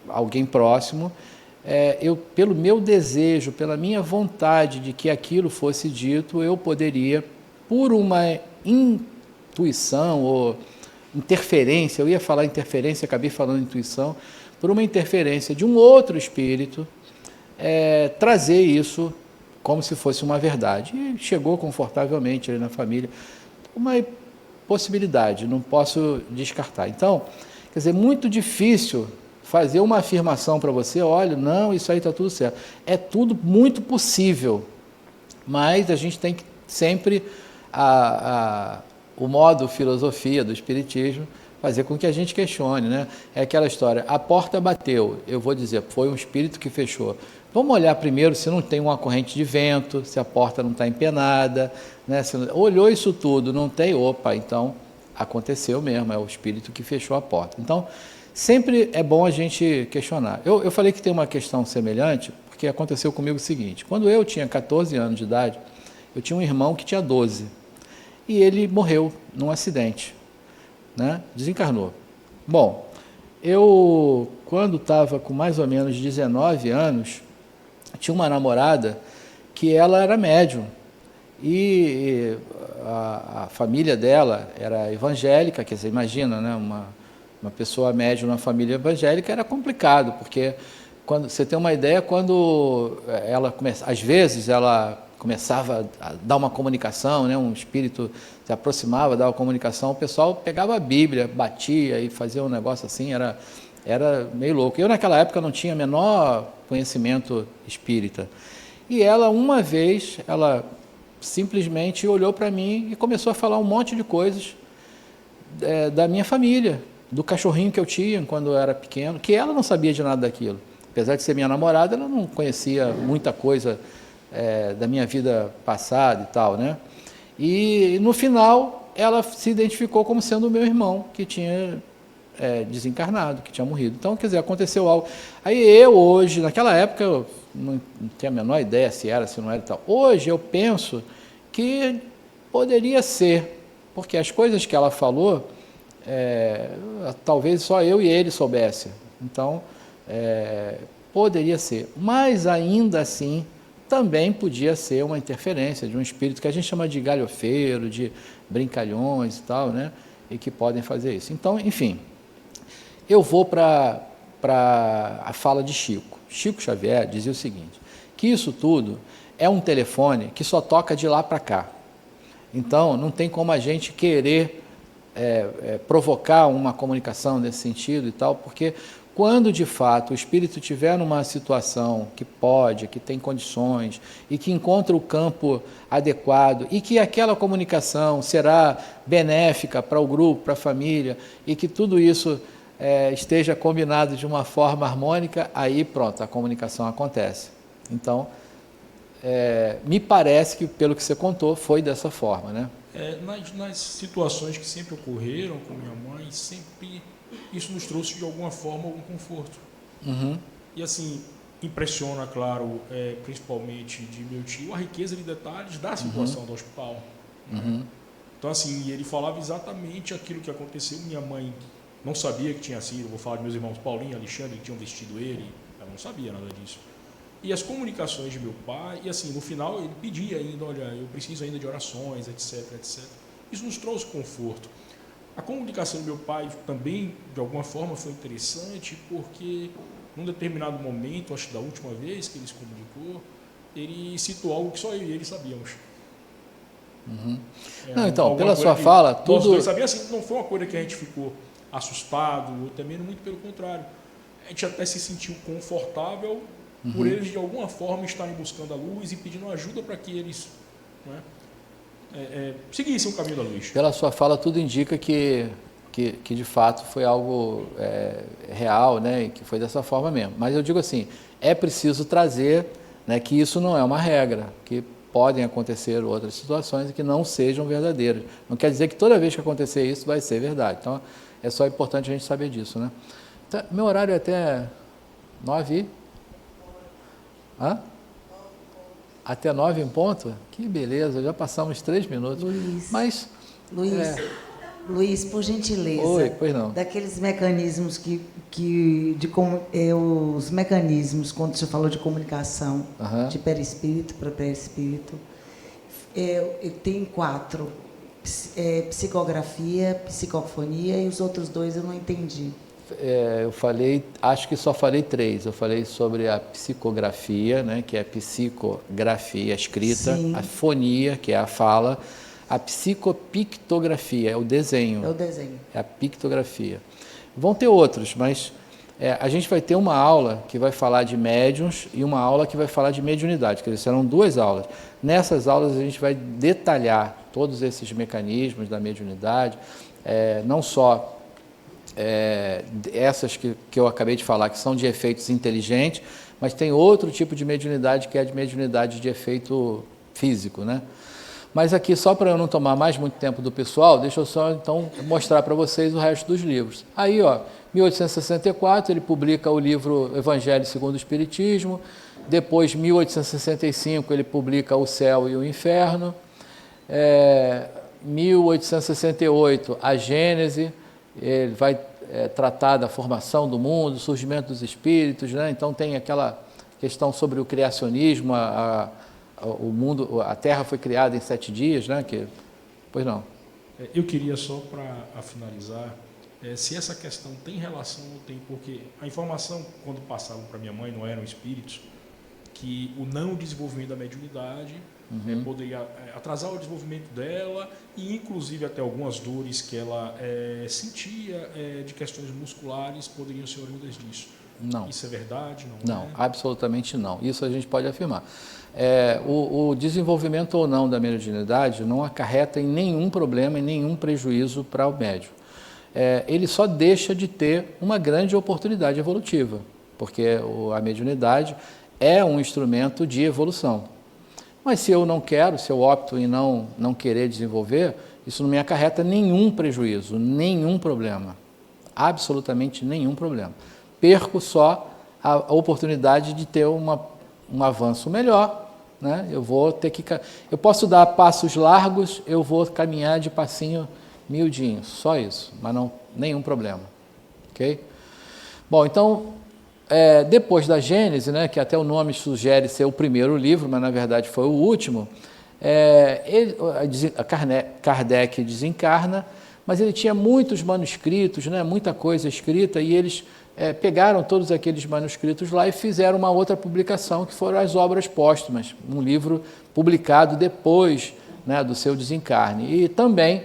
Alguém próximo, pelo meu desejo, pela minha vontade de que aquilo fosse dito, eu poderia, por uma intuição ou interferência, eu ia falar interferência, acabei falando intuição, por uma interferência de um outro espírito, trazer isso como se fosse uma verdade. E chegou confortavelmente ali na família. Uma possibilidade, não posso descartar. Então, quer dizer, muito difícil fazer uma afirmação para você: olha, não, isso aí está tudo certo. É tudo muito possível, mas a gente tem que sempre, o modo filosofia do Espiritismo, fazer com que a gente questione, né? É aquela história: a porta bateu, eu vou dizer, foi um espírito que fechou. Vamos olhar primeiro se não tem uma corrente de vento, se a porta não está empenada, né? Olhou isso tudo, não tem, opa, então aconteceu mesmo, é o espírito que fechou a porta. Então, sempre é bom a gente questionar. Eu falei que tem uma questão semelhante, porque aconteceu comigo o seguinte: quando eu tinha 14 anos de idade, eu tinha um irmão que tinha 12, e ele morreu num acidente, né? Desencarnou. Bom, eu, quando estava com mais ou menos 19 anos, tinha uma namorada que ela era médium, e a família dela era evangélica, quer dizer, imagina, né? Uma pessoa médium na família evangélica era complicado, porque, quando você tem uma ideia, quando às vezes ela começava a dar uma comunicação, né? Um espírito se aproximava, dava uma comunicação, o pessoal pegava a Bíblia, batia e fazia um negócio assim, era meio louco. Eu, naquela época, não tinha o menor conhecimento espírita. E ela, uma vez, ela simplesmente olhou para mim e começou a falar um monte de coisas da minha família, do cachorrinho que eu tinha quando eu era pequeno, que ela não sabia de nada daquilo. Apesar de ser minha namorada, ela não conhecia muita coisa da minha vida passada e tal, né? E no final, ela se identificou como sendo o meu irmão, que tinha desencarnado, que tinha morrido. Então, quer dizer, aconteceu algo. Aí eu hoje, naquela época, eu não tinha a menor ideia se era, se não era e tal. Hoje eu penso que Poderia ser, porque as coisas que ela falou, talvez só eu e ele soubesse. Então, poderia ser. Mas, ainda assim, também podia ser uma interferência de um espírito que a gente chama de galhofeiro, de brincalhões e tal, né? E que podem fazer isso. Então, enfim, eu vou para a fala de Chico. Chico Xavier dizia o seguinte, que isso tudo é um telefone que só toca de lá para cá. Então, não tem como a gente querer provocar uma comunicação nesse sentido e tal, porque quando de fato o espírito estiver numa situação que pode, que tem condições e que encontra o campo adequado e que aquela comunicação será benéfica para o grupo, para a família e que tudo isso esteja combinado de uma forma harmônica, aí pronto, a comunicação acontece. Então, me parece que, pelo que você contou, foi dessa forma, né? Nas situações que sempre ocorreram com minha mãe, sempre isso nos trouxe de alguma forma algum conforto. Uhum. E assim, impressiona, claro, principalmente de meu tio, a riqueza de detalhes da situação do hospital. Uhum. Então assim, ele falava exatamente aquilo que aconteceu. Minha mãe não sabia que tinha sido, vou falar de meus irmãos Paulinho e Alexandre, que tinham vestido ele, ela não sabia nada disso. E as comunicações de meu pai, e assim, no final ele pedia ainda, olha, eu preciso ainda de orações, etc, etc. Isso nos trouxe conforto. A comunicação do meu pai também, de alguma forma, foi interessante, porque num determinado momento, acho que da última vez que ele se comunicou, ele citou algo que só eu e ele sabíamos. Uhum. Não, então, pela sua fala, tudo... Nós dois sabíamos, assim, não foi uma coisa que a gente ficou assustado, ou também muito pelo contrário. A gente até se sentiu confortável por eles, de alguma forma, estarem buscando a luz e pedindo ajuda para que eles, né, seguissem o caminho da luz. Pela sua fala, tudo indica que de fato foi algo real, né, e que foi dessa forma mesmo. Mas eu digo assim, é preciso trazer, né, que isso não é uma regra, que podem acontecer outras situações e que não sejam verdadeiras. Não quer dizer que toda vez que acontecer isso vai ser verdade. Então, é só importante a gente saber disso, né? Então, meu horário é até 9 Hã? Até 9 em ponto? Que beleza, já passamos 3 minutos. Luiz, Mas, Luiz, por gentileza, oi, pois não. daqueles mecanismos os mecanismos, quando você falou de comunicação, de perispírito para perispírito, tem 4, psicografia, psicofonia, e os outros 2 eu não entendi. Eu falei, acho que só falei 3. Eu falei sobre a psicografia, né, que é a psicografia escrita, sim, a fonia, que é a fala, a psicopictografia, é o desenho. É o desenho. É a pictografia. Vão ter outros, mas a gente vai ter uma aula que vai falar de médiuns e uma aula que vai falar de mediunidade, quer dizer, serão 2 aulas. Nessas aulas a gente vai detalhar todos esses mecanismos da mediunidade, não só essas que eu acabei de falar, que são de efeitos inteligentes, mas tem outro tipo de mediunidade, que é de mediunidade de efeito físico, né? Mas aqui, só para eu não tomar mais muito tempo do pessoal, deixa eu só então mostrar para vocês o resto dos livros. Aí, 1864, ele publica o livro Evangelho segundo o Espiritismo. Depois, 1865, ele publica O Céu e o Inferno. 1868, a Gênese. Ele vai tratar da formação do mundo, do surgimento dos espíritos, né? Então tem aquela questão sobre o criacionismo, o mundo, a Terra foi criada em 7 dias, né? Pois não. Eu queria só para finalizar, se essa questão tem relação ou tem, porque a informação, quando passavam para minha mãe, não eram espíritos, que o não desenvolvimento da mediunidade poderia atrasar o desenvolvimento dela e, inclusive, até algumas dores que ela sentia de questões musculares poderiam ser oriundas disso. Não. Isso é verdade? Não, absolutamente não. Isso a gente pode afirmar. O desenvolvimento ou não da mediunidade não acarreta em nenhum problema, em nenhum prejuízo para o médium. Ele só deixa de ter uma grande oportunidade evolutiva, porque a mediunidade é um instrumento de evolução. Mas se eu não quero, se eu opto em não querer desenvolver, isso não me acarreta nenhum prejuízo, nenhum problema, absolutamente nenhum problema. Perco só a oportunidade de ter um avanço melhor né? Eu posso dar passos largos, eu vou caminhar de passinho miudinho, só isso, mas não nenhum problema, ok? Bom, então, depois da Gênese, né, que até o nome sugere ser o primeiro livro, mas na verdade foi o último, Kardec desencarna, mas ele tinha muitos manuscritos, né, muita coisa escrita, e eles pegaram todos aqueles manuscritos lá e fizeram uma outra publicação, que foram as obras póstumas, um livro publicado depois, né, do seu desencarne, e também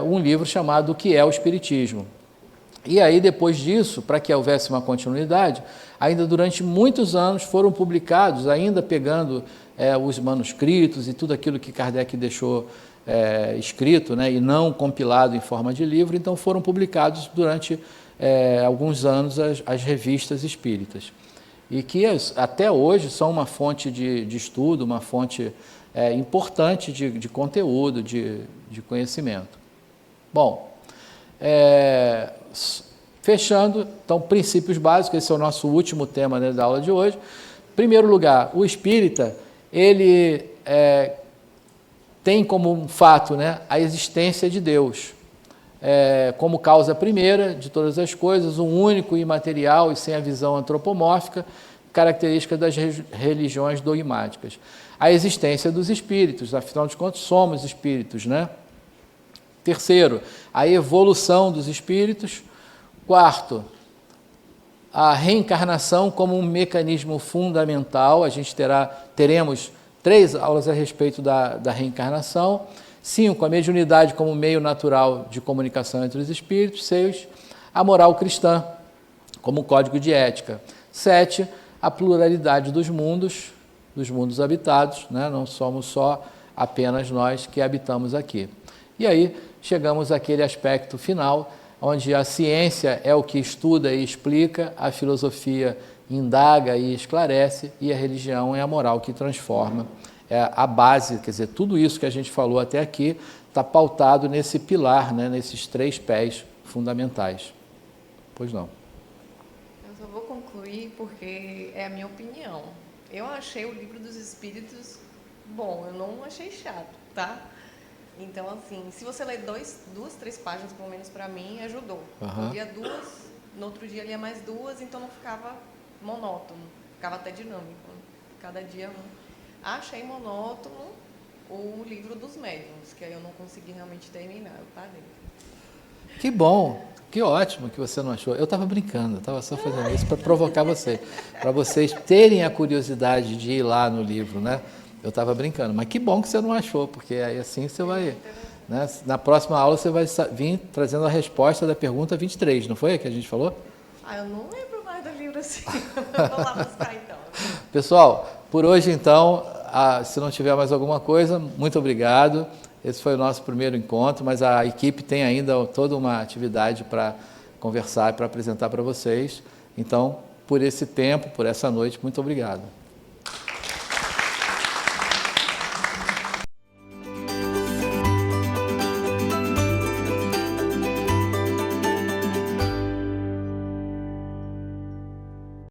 um livro chamado O que é o Espiritismo. E aí, depois disso, para que houvesse uma continuidade, ainda durante muitos anos foram publicados, ainda pegando os manuscritos e tudo aquilo que Kardec deixou escrito, né, e não compilado em forma de livro, então foram publicados durante alguns anos as revistas espíritas. E que até hoje são uma fonte de estudo, uma fonte importante de conteúdo, de conhecimento. Bom, fechando, então, princípios básicos, esse é o nosso último tema, né, da aula de hoje. Em primeiro lugar, o espírita, ele tem como um fato, né, a existência de Deus, como causa primeira de todas as coisas, um único, imaterial e sem a visão antropomórfica, característica das religiões dogmáticas. A existência dos espíritos, afinal de contas, somos espíritos, né? Terceiro, a evolução dos espíritos. Quarto, a reencarnação como um mecanismo fundamental. A gente teremos 3 aulas a respeito da reencarnação. 5, a mediunidade como meio natural de comunicação entre os espíritos. 6, a moral cristã como código de ética. 7, a pluralidade dos mundos habitados, né? Não somos só apenas nós que habitamos aqui. E aí chegamos àquele aspecto final, onde a ciência é o que estuda e explica, a filosofia indaga e esclarece, e a religião é a moral que transforma. É a base, quer dizer, tudo isso que a gente falou até aqui está pautado nesse pilar, né, nesses 3 pés fundamentais. Pois não. Eu só vou concluir porque é a minha opinião. Eu achei o Livro dos Espíritos bom, eu não achei chato, tá? Então, assim, se você ler 2, 3 páginas, pelo menos para mim, ajudou. Eu lia 2, no outro dia lia mais 2, então não ficava monótono, ficava até dinâmico. Cada dia achei monótono o Livro dos Médiuns, que aí eu não consegui realmente terminar, eu parei. Que bom, que ótimo que você não achou. Eu estava brincando, eu estava só fazendo isso para provocar vocês, para vocês terem a curiosidade de ir lá no livro, né? Eu estava brincando, mas que bom que você não achou, porque aí assim você vai, né? Na próxima aula você vai vir trazendo a resposta da pergunta 23, não foi a que a gente falou? Eu não lembro mais do livro assim, vou lá buscar então. Pessoal, por hoje então, se não tiver mais alguma coisa, muito obrigado. Esse foi o nosso primeiro encontro, mas a equipe tem ainda toda uma atividade para conversar e para apresentar para vocês. Então, por esse tempo, por essa noite, muito obrigado.